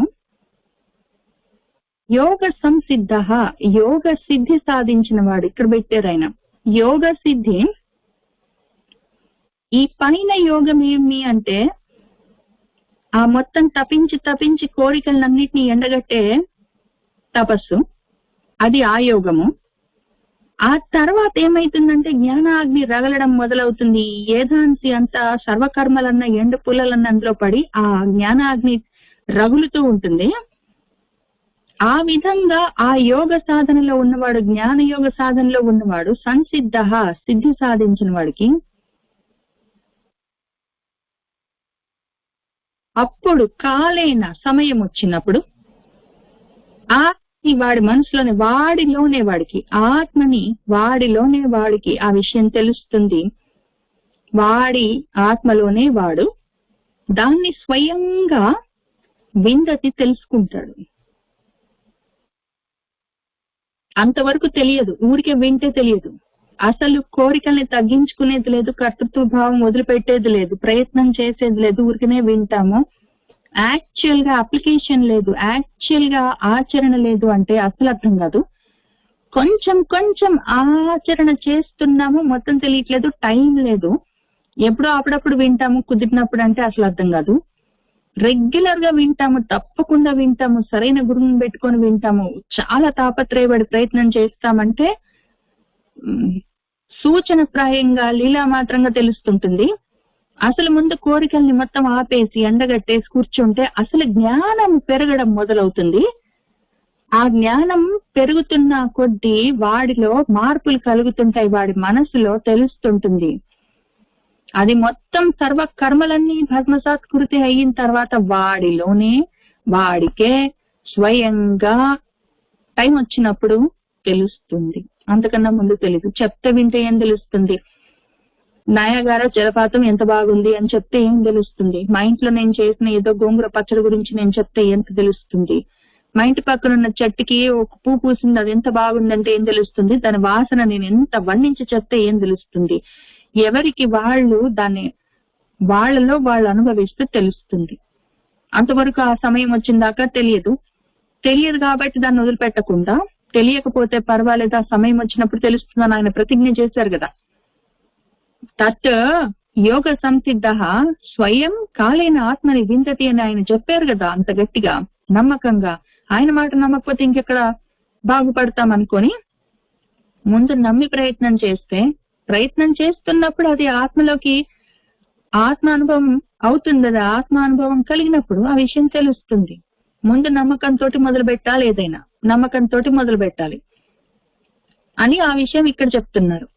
యోగ సంసిద్ధ, యోగ సిద్ధి సాధించిన వాడు. ఇక్కడ పెట్టారు ఆయన యోగ సిద్ధి. ఈ పైన యోగం ఏమి అంటే ఆ మొత్తం తపించి కోరికలన్నిటినీ ఎండగట్టే తపస్సు, అది ఆ యోగము. ఆ తర్వాత ఏమైతుందంటే జ్ఞానాగ్ని రగలడం మొదలవుతుంది. ఏధాంసి అంతా సర్వకర్మలన్న ఎండు పుల్లలన్న అందులో పడి ఆ జ్ఞానాగ్ని రగులుతూ ఉంటుంది. ఆ విధంగా ఆ యోగ సాధనలో ఉన్నవాడు, జ్ఞాన యోగ సాధనలో ఉన్నవాడు సంసిద్ధ, సిద్ధి సాధించిన వాడికి అప్పుడు కాలేన సమయం వచ్చినప్పుడు వాడి మనసులోనే వాడికి ఆ విషయం తెలుస్తుంది. వాడి ఆత్మలోనే వాడు దాన్ని స్వయంగా విందతి తెలుసుకుంటాడు. అంతవరకు తెలియదు, ఊరికే వింటే తెలియదు. అసలు కోరికల్ని తగ్గించుకునేది లేదు, కర్తృత్వ భావం వదిలిపెట్టేది లేదు, ప్రయత్నం చేసేది లేదు, ఊరికనే వింటాము. యాక్చువల్ గా అప్లికేషన్ లేదు, యాక్చువల్ గా ఆచరణ లేదు అంటే అసలు అర్థం కాదు. కొంచెం కొంచెం ఆచరణ చేస్తున్నాము, మొత్తం తెలియట్లేదు, టైం లేదు, ఎప్పుడో అప్పుడప్పుడు వింటాము కుదిరినప్పుడు అంటే అసలు అర్థం కాదు. రెగ్యులర్ గా వింటాము, తప్పకుండా వింటాము, సరైన గురువుని పెట్టుకొని వింటాము, చాలా తాపత్రయపడి ప్రయత్నం చేస్తామంటే సూచన ప్రాయంగా లీలా మాత్రంగా తెలుస్తుంటుంది. అసలు ముందు కోరికల్ని మొత్తం ఆపేసి ఎండగట్టేసి కూర్చుంటే అసలు జ్ఞానం పెరగడం మొదలవుతుంది. ఆ జ్ఞానం పెరుగుతున్న కొద్దీ వాడిలో మార్పులు కలుగుతుంటాయి, వాడి మనసులో తెలుస్తుంటుంది. అది మొత్తం సర్వ కర్మలన్నీ భస్మసాత్కృతి అయిన తర్వాత వాడికే స్వయంగా టైం వచ్చినప్పుడు తెలుస్తుంది. అంతకన్నా ముందు తెలీదు. చెప్తే వింటే ఏం తెలుస్తుంది? నాయగార జలపాతం ఎంత బాగుంది అని చెప్తే ఏం తెలుస్తుంది? మా ఇంట్లో నేను చేసిన ఏదో గోంగూర పచ్చడి గురించి నేను చెప్తే ఎంత తెలుస్తుంది? మా ఇంటి పక్కన ఉన్న చెట్టుకి ఒక పువ్వు పూసింది, అది ఎంత బాగుందంటే ఏం తెలుస్తుంది? దాని వాసన నేను ఎంత వర్ణించి చెప్తే ఏం తెలుస్తుంది? ఎవరికి దాన్ని వాళ్ళలో వాళ్ళు అనుభవిస్తూ తెలుస్తుంది. అంతవరకు ఆ సమయం వచ్చిందాకా తెలియదు కాబట్టి దాన్ని వదిలిపెట్టకుండా, తెలియకపోతే పర్వాలేదు, ఆ సమయం వచ్చినప్పుడు తెలుస్తుందని ఆయన ప్రతిజ్ఞ చేశారు కదా. తత్ యోగ సంసిద్ధ స్వయం కాలేన ఆత్మని విందతి అని ఆయన చెప్పారు కదా, అంత గట్టిగా నమ్మకంగా. ఆయన మాట నమ్మకపోతే ఇంకెక్కడ బాగుపడతాం అనుకొని ముందు నమ్మి ప్రయత్నం చేస్తున్నప్పుడు అది ఆత్మలోకి ఆత్మ అనుభవం అవుతుంది కదా. ఆత్మ అనుభవం కలిగినప్పుడు ఆ విషయం తెలుస్తుంది. ముందు నమ్మకంతో మొదలు పెట్టాలి, ఏదైనా నమ్మకంతో మొదలు పెట్టాలి అని ఆ విషయం ఇక్కడ చెప్తున్నారు.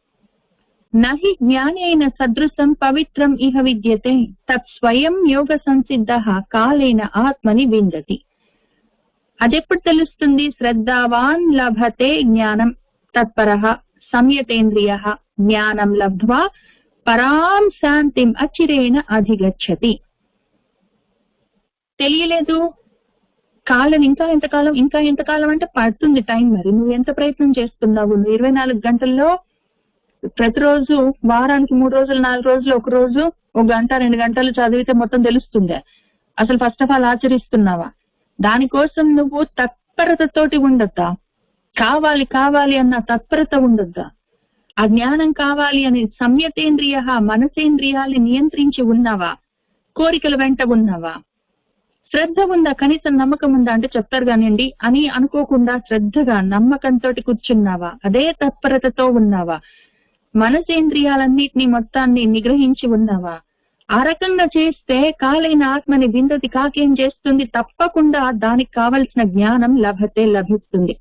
నహి జ్ఞానేన సదృశం పవిత్రం ఇహ విద్యతే తత్ స్వయం యోగ సంసిద్ధ కాలేన ఆత్మని విందతి. అదెప్పుడు తెలుస్తుంది? శ్రద్ధావాన్ లభతే జ్ఞానం తత్పరః సంయతేంద్రియః జ్ఞానం లబ్ధ్వా పరాం శాంతిం అచిరేణ అధిగచ్చతి. తెలియలేదు, కాలం ఇంకా ఎంతకాలం అంటే పడుతుంది టైం. మరి నువ్వు ఎంత ప్రయత్నం చేస్తున్నావు? నువ్వు 24 గంటల్లో ప్రతిరోజు, వారానికి 3 రోజులు, 4 రోజులు, ఒక రోజు 1 గంట 2 గంటలు చదివితే మొత్తం తెలుస్తుందా? అసలు ఫస్ట్ ఆఫ్ ఆల్ ఆచరిస్తున్నావా? దానికోసం నువ్వు తత్పరతతోటి ఉండొద్దా? కావాలి అన్న తత్పరత ఉండొద్దా? ఆ జ్ఞానం కావాలి అని సంయతేంద్రియ మనసేంద్రియాల్ని నియంత్రించి ఉన్నావా? కోరికల వెంట ఉన్నావా? శ్రద్ధ ఉందా? కనీసం నమ్మకం ఉందా అంటే చెప్తారు కానివ్వండి అని అనుకోకుండా శ్రద్ధగా నమ్మకంతో కూర్చున్నావా? అదే తత్పరతతో ఉన్నావా? మనసేంద్రియాలన్నిటినీ మొత్తాన్ని నిగ్రహించి ఉన్నావా? ఆ రకంగా చేస్తే కాలైన ఆత్మని విందతి కాకేం చేస్తుంది? తప్పకుండా దానికి కావలసిన జ్ఞానం లభిస్తుంది.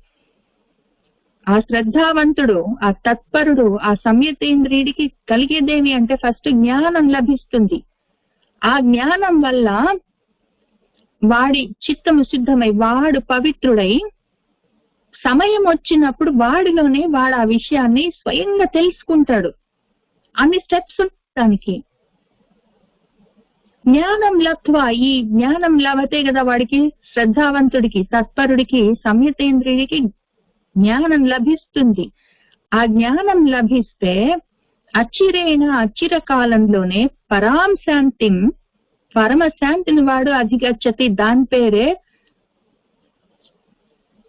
ఆ శ్రద్ధావంతుడు, ఆ తత్పరుడు, ఆ సంయతేంద్రియుడికి కలిగేదేమి అంటే ఫస్ట్ జ్ఞానం లభిస్తుంది. ఆ జ్ఞానం వల్ల వాడి చిత్తము శుద్ధమై, వాడు పవిత్రుడై, సమయం వచ్చినప్పుడు వాడిలోనే వాడు ఆ విషయాన్ని స్వయంగా తెలుసుకుంటాడు. అన్ని స్టెప్స్ దానికి. జ్ఞానం లబ్ధ్వా, ఈ జ్ఞానం లభతే కదా వాడికి, శ్రద్ధావంతుడికి, తత్పరుడికి, సంయతేంద్రియుడికి జ్ఞానం లభిస్తుంది. ఆ జ్ఞానం లభిస్తే అచిర కాలంలోనే పరాం శాంతిం, పరమశాంతిని వాడు అధిగచ్చతి. దాని పేరే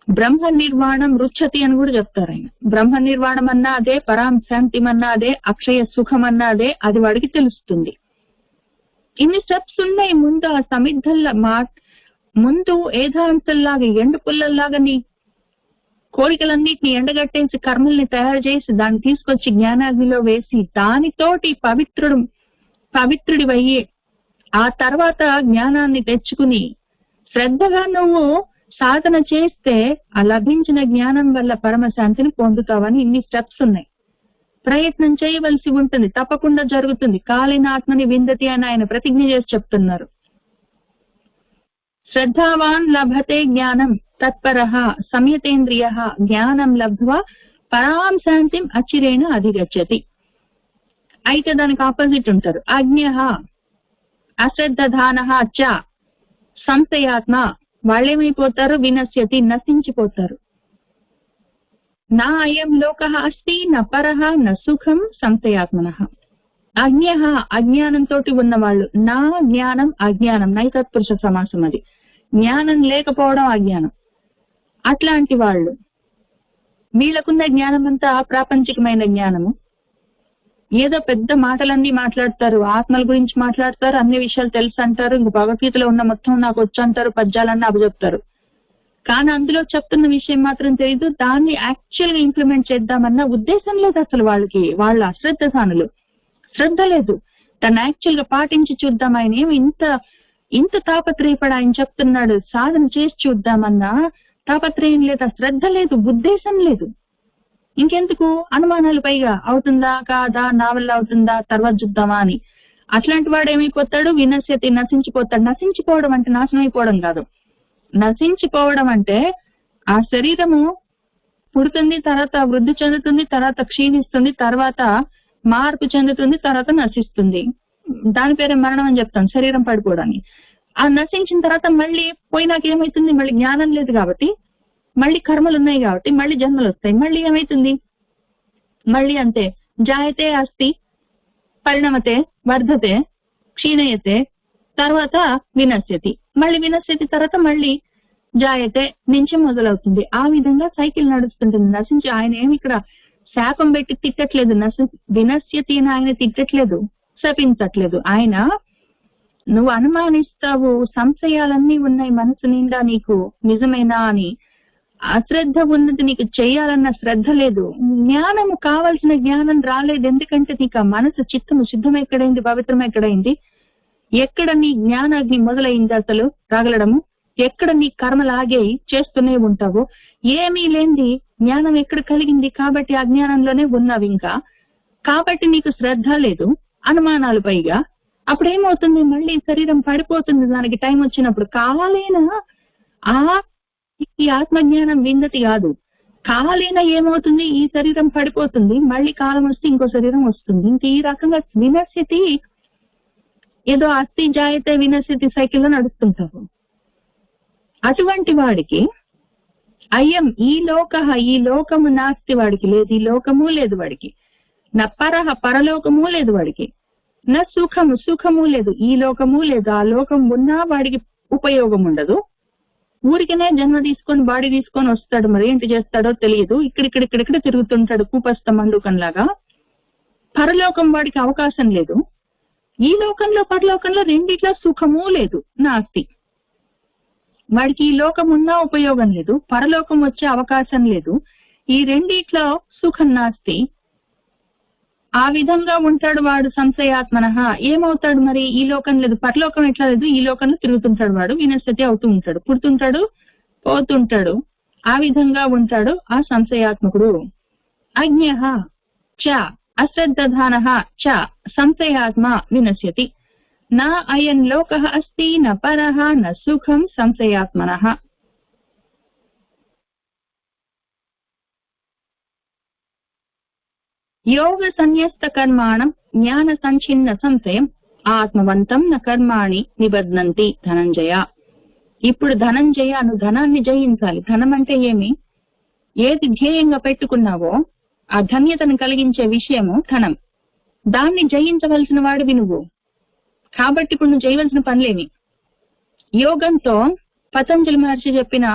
బ్రహ్మ నిర్వాణం రుచ్చతి అని కూడా చెప్తారు ఆయన. బ్రహ్మ నిర్వాణం అన్నా అదే, పరాం శాంతిం అన్నా అదే, అక్షయ సుఖం అన్నా అదే. అది వాడికి తెలుస్తుంది. ఇన్ని స్టెప్స్ ఉన్నాయి ముందు. ఆ సమిద్ధల్లా ముందు ఏధాంతల్లాగా, ఎండు పుల్లల్లాగా నీ కోరికలన్నిటిని ఎండగట్టేసి, కర్మల్ని తయారు చేసి, దాన్ని తీసుకొచ్చి జ్ఞానాగ్నిలో వేసి, దానితోటి పవిత్రుడివయ్యే ఆ తర్వాత జ్ఞానాన్ని తెచ్చుకుని శ్రద్ధగా నువ్వు సాధన చేస్తే ఆ లభించిన జ్ఞానం వల్ల పరమశాంతిని పొందుతావని ఇన్ని స్టెప్స్ ఉన్నాయి. ప్రయత్నం చేయవలసి ఉంటుంది, తప్పకుండా జరుగుతుంది. కాలిన ఆత్మని విందతి అని ఆయన ప్రతిజ్ఞ చేసి చెప్తున్నారు. శ్రద్ధావాన్ లభతే జ్ఞానం తత్పరః సంయతేంద్రియః జ్ఞానం లబ్ధ్వా పరాం శాంతిం అచిరేణ అధిగచ్చతి. అయితే దానికి ఆపోజిట్ ఉంటారు. అజ్ఞః అశ్రద్ధధానః చ సంశయాత్మ, వాళ్ళేమైపోతారు? వినశ్యతి, నశించిపోతారు. నా అయం లోకః అస్తి న పరః న సుఖం సంశయాత్మనః. అజ్ఞః అజ్ఞానంతో ఉన్నవాళ్ళు, నా జ్ఞానం అజ్ఞానం, నైతత్పురుష సమాసం అది. జ్ఞానం లేకపోవడం అజ్ఞానం. అట్లాంటి వాళ్ళు, వీళ్ళకున్న జ్ఞానం అంతా ప్రాపంచికమైన జ్ఞానము. ఏదో పెద్ద మాటలన్నీ మాట్లాడతారు, ఆత్మల గురించి మాట్లాడతారు, అన్ని విషయాలు తెలుసు అంటారు, ఇంక భగవద్గీతలో ఉన్న మొత్తం నాకు వచ్చు అంటారు, పద్యాలన్నీ అప్పచెప్తారు. కానీ అందులో చెప్తున్న విషయం మాత్రం తెలియదు. దాన్ని యాక్చువల్ గా ఇంప్లిమెంట్ చేద్దామన్న ఉద్దేశం లేదు అసలు వాళ్ళకి. వాళ్ళు అశ్రద్ధసానులు, శ్రద్ధ లేదు. దాన్ని యాక్చువల్ గా పాటించి చూద్దాం, ఆయన ఏమి ఇంత తాపత్రయపడి ఆయన చెప్తున్నాడు, సాధన చేసి చూద్దామన్నా తాపత్రయం లేదు, శ్రద్ధ లేదు, ఉద్దేశం లేదు. ఇంకెందుకు అనుమానాలు, పైగా అవుతుందా కాదా, నా వల్ల అవుతుందా, తర్వాత చూద్దామా అని. అట్లాంటి వాడు ఏమైపోతాడు? వినశ్యతి, నశించిపోతాడు. నశించిపోవడం అంటే నాశనం అయిపోవడం కాదు. నశించిపోవడం అంటే ఆ శరీరము పుడుతుంది, తర్వాత వృద్ధి చెందుతుంది, తర్వాత క్షీణిస్తుంది, తర్వాత మార్పు చెందుతుంది, తర్వాత నశిస్తుంది. దాని పేరే మరణం అని చెప్తాం, శరీరం పడిపోవడాన్ని. ఆ నశించిన తర్వాత మళ్ళీ పోయినాక ఏమైతుంది? మళ్ళీ జ్ఞానం లేదు కాబట్టి, మళ్ళీ కర్మలు ఉన్నాయి కాబట్టి మళ్ళీ జన్మలు వస్తాయి. మళ్ళీ ఏమైతుంది? మళ్ళీ అంతే. జాయతే అస్తి పరిణమతే వర్ధతే క్షీణయతే తర్వాత వినశ్యతి. మళ్ళీ వినశ్యతి తర్వాత మళ్ళీ జాయతే నుంచి మొదలవుతుంది. ఆ విధంగా సైకిల్ నడుస్తుంటుంది. నశించి ఆయన ఏమి ఇక్కడ శాపం పెట్టి తిట్టట్లేదు, వినశ్యతి అని ఆయన తిట్టట్లేదు, శపించట్లేదు. ఆయన నువ్వు అనుమానిస్తావు, సంశయాలన్నీ ఉన్నాయి మనసు నిండా, నీకు నిజమేనా అని అశ్రద్ధ ఉన్నది, నీకు చెయ్యాలన్న శ్రద్ధ లేదు. జ్ఞానము కావాల్సిన జ్ఞానం రాలేదు. ఎందుకంటే నీకు ఆ మనసు చిత్తము శుద్ధం ఎక్కడైంది, పవిత్రం ఎక్కడైంది, ఎక్కడ నీ జ్ఞానాగ్ని మొదలైంది అసలు రగలడము, ఎక్కడ నీ కర్మలాగే చేస్తూనే ఉంటావో, ఏమీ లేనిది జ్ఞానం ఎక్కడ కలిగింది? కాబట్టి అజ్ఞానంలోనే ఉన్నావు ఇంకా. కాబట్టి నీకు శ్రద్ధ లేదు, అనుమానాలు పైగా. అప్పుడేమవుతుంది? మళ్ళీ శరీరం పడిపోతుంది దానికి టైం వచ్చినప్పుడు. కాలేనా ఈ ఆత్మజ్ఞానం విందతి కాదు, కాలేనా ఏమవుతుంది? ఈ శరీరం పడిపోతుంది, మళ్ళీ కాలం వస్తే ఇంకో శరీరం వస్తుంది. ఇంక ఈ రకంగా వినశ్యతి, ఏదో అస్థి జాయతే వినశ్యతి సైకిల్లో నడుస్తుంటారు. అటువంటి వాడికి అయం ఈ లోకము నాస్తి, వాడికి లేదు, ఈ లోకము లేదు వాడికి. నా పరహ పరలోకము లేదు వాడికి. నా సుఖము లేదు, ఈ లోకము లేదు. ఆ లోకం ఉన్నా వాడికి ఉపయోగం ఉండదు. ఊరికనే జన్మ తీసుకొని బాడీ తీసుకొని వస్తాడు, మరి ఏంటి చేస్తాడో తెలియదు. ఇక్కడ తిరుగుతుంటాడు కూపస్థ మండుకంలాగా. పరలోకం వాడికి అవకాశం లేదు. ఈ లోకంలో పరలోకంలో రెండిట్లో సుఖము లేదు, నాస్తి. వాడికి ఈ లోకం ఉన్నా ఉపయోగం లేదు, పరలోకం వచ్చే అవకాశం లేదు. ఈ రెండిట్లో సుఖం నాస్తి. ఆ విధంగా ఉంటాడు వాడు సంశయాత్మనః. ఏమవుతాడు మరి? ఈ లోకం లేదు, పరలోకం ఎట్లా లేదు, ఈ లోకంలో తిరుగుతుంటాడు వాడు, వినశ్యతి అవుతూ ఉంటాడు, పుడుతుంటాడు, పోతుంటాడు. ఆ విధంగా ఉంటాడు ఆ సంశయాత్మకుడు. అజ్ఞః చ అశ్రద్ధధానః చ సంశయాత్మ వినశ్యతి. నా అయం లోకః అస్తి న పరః న సుఖం సంశయాత్మనః. యోగ సన్యస్త కర్మాణం జ్ఞాన సంచిన్న సంశయం ఆత్మవంతం న కర్మాణి నిబధ్నంతి ధనంజయ. ఇప్పుడు ధనంజయ, నువ్వు ధనాన్ని జయించాలి. ధనం అంటే ఏమి? ఏది ధ్యేయంగా పెట్టుకున్నావో ఆ ధన్యతను కలిగించే విషయము ధనం. దాన్ని జయించవలసిన వాడివి నువ్వు. కాబట్టి ఇప్పుడు నువ్వు చేయవలసిన పనులేమి? యోగంతో పతంజలి మహర్షి చెప్పిన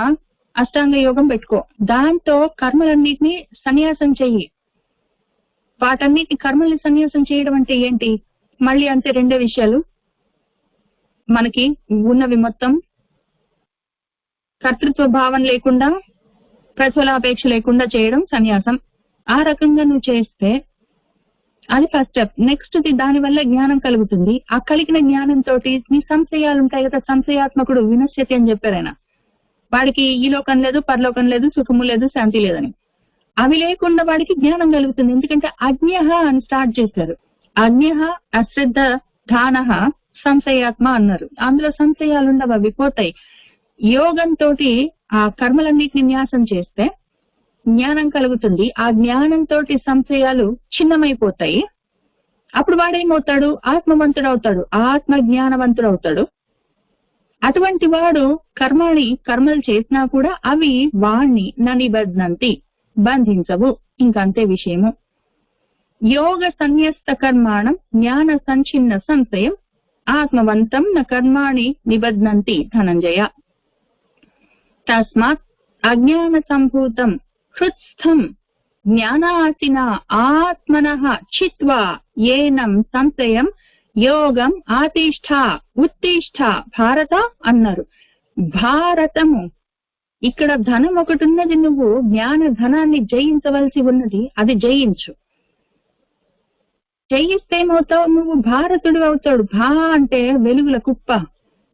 అష్టాంగ యోగం పెట్టుకో. దాంతో కర్మలన్నిటినీ సన్యాసం చెయ్యి. వాటన్నిటి కర్మల్ని సన్యాసం చేయడం అంటే ఏంటి? మళ్ళీ అంతే, రెండే విషయాలు. మనకి ఉన్నవి మొత్తం కర్తృత్వ భావం లేకుండా, ప్రతిఫలాపేక్ష లేకుండా చేయడం సన్యాసం. ఆ రకంగా నువ్వు చేస్తే అది ఫస్ట్ స్టెప్. నెక్స్ట్ దాని వల్ల జ్ఞానం కలుగుతుంది. ఆ కలిగిన జ్ఞానంతో నీ సంశయాలు ఉంటాయి కదా, సంశయాత్మకుడు వినశ్యతి అని చెప్పారు ఆయన. వాడికి ఈ లోకం లేదు, పరలోకం లేదు, సుఖము లేదు, శాంతి లేదని. అవి లేకుండా వాడికి జ్ఞానం కలుగుతుంది. ఎందుకంటే అజ్ఞః అని స్టార్ట్ చేశారు. అజ్ఞః అశ్రద్ధ ధానః సంశయాత్మ అన్నారు. అందులో సంశయాలు ఉండవు, అవి పోతాయి. యోగంతో ఆ కర్మలన్నిటిని న్యాసం చేస్తే జ్ఞానం కలుగుతుంది. ఆ జ్ఞానంతో సంశయాలు చిన్నమైపోతాయి. అప్పుడు వాడేమవుతాడు? ఆత్మవంతుడు అవుతాడు, ఆత్మ జ్ఞానవంతుడు అవుతాడు. అటువంటి వాడు కర్మలు చేసినా కూడా అవి వాణ్ణి నిబధ్నంతి, బంధించవు. ఇంకంతే విషయము. యోగ సన్యస్త కర్మాణం జ్ఞాన సంచిన్న సంశయం ఆత్మవంతం న కర్మాణి నిబధ్నంతి ధనంజయ. తస్మాత్ అజ్ఞాన సంభూతం హృత్స్థం జ్ఞానాసిన ఆత్మనః చిత్వా ఏనం సంశయం యోగం ఆతిష్ఠ ఉత్తిష్ఠ భారత అన్నారు. భారతము ఇక్కడ ధనం ఒకటి ఉన్నది, నువ్వు జ్ఞాన ధనాన్ని జయించవలసి ఉన్నది, అది జయించు. జయిస్తే ఏమవుతావు? నువ్వు భారతుడు అవుతాడు. భా అంటే వెలుగుల కుప్ప,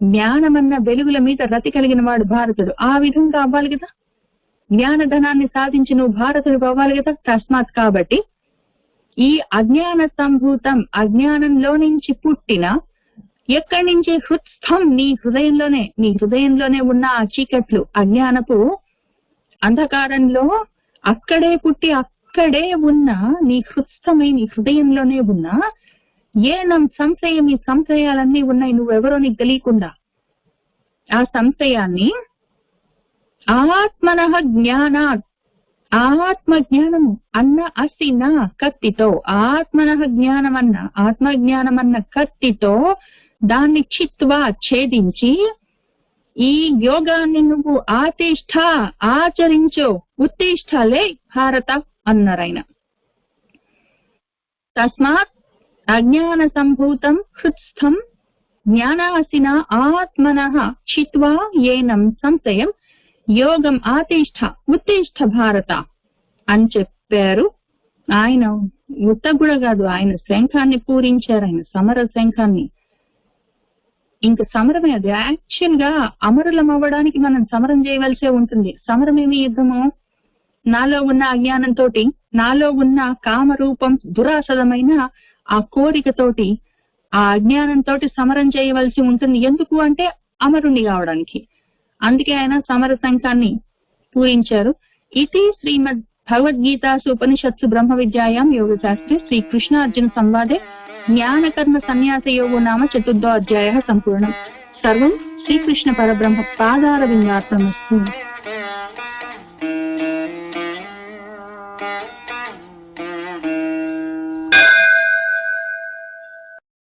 జ్ఞానమన్న వెలుగుల మీద రతి కలిగిన వాడు భారతుడు. ఆ విధంగా అవ్వాలి కదా, జ్ఞాన ధనాన్ని సాధించి నువ్వు భారతుడు అవ్వాలి కదా. తస్మాత్ కాబట్టి ఈ అజ్ఞాన సంభూతం, అజ్ఞానంలో నుంచి పుట్టిన, ఎక్కడి నుంచి? హృత్స్థం, నీ హృదయంలోనే ఉన్న ఆ చీకట్లు, అజ్ఞానపు అంధకారంలో అక్కడే పుట్టి అక్కడే ఉన్న నీ హృత్స్థమై నీ హృదయంలోనే ఉన్న ఏనం సంశయం, ఈ సంశయాలన్నీ ఉన్నాయి నువ్వెవరో నీకు తెలియకుండా. ఆ సంశయాన్ని ఆత్మనః జ్ఞానాత్, ఆత్మ జ్ఞానము అన్న అసిన కత్తితో, ఆత్మనః జ్ఞానమన్న ఆత్మజ్ఞానమన్న కత్తితో దాన్ని చిత్వా ఛేదించి, ఈ యోగాన్ని నువ్వు ఆతిష్ఠ ఆచరించు, ఉత్తిష్ఠలే భారత అన్నారాయన. తస్మాత్ అజ్ఞాన సంభూతం హృత్స్థం జ్ఞానాసిన ఆత్మనః చిత్వా ఏనం సంశయం యోగం ఆతిష్ఠ ఉత్తిష్ఠ భారత అని చెప్పారు. ఆయన ఉత్త కూడా కాదు, ఆయన శంఖాన్ని పూరించారు, ఆయన సమర శంఖాన్ని. ఇంకా సమరమే అది. యాక్చువల్ గా అమరులం అవ్వడానికి మనం సమరం చేయవలసే ఉంటుంది. సమరమేమి యుద్ధము? నాలో ఉన్న అజ్ఞానంతో, నాలో ఉన్న కామరూపం దురాసదమైన ఆ కోరికతోటి, ఆ అజ్ఞానంతో సమరం చేయవలసి ఉంటుంది. ఎందుకు అంటే అమరుణ్ణి కావడానికి. అందుకే ఆయన సమర శంఖాన్ని పూరించారు. ఇది శ్రీమద్ భగవద్గీతాసు ఉపనిషత్సు బ్రహ్మ విద్యాయాం యోగశాస్త్రే శ్రీకృష్ణార్జున సంవాదే జ్ఞానకర్మ సన్యాస యోగో నామ చతుర్థో అధ్యాయః సంపూర్ణం. సర్వం శ్రీకృష్ణ పరబ్రహ్మ పాదారవిందార్పణమస్తు.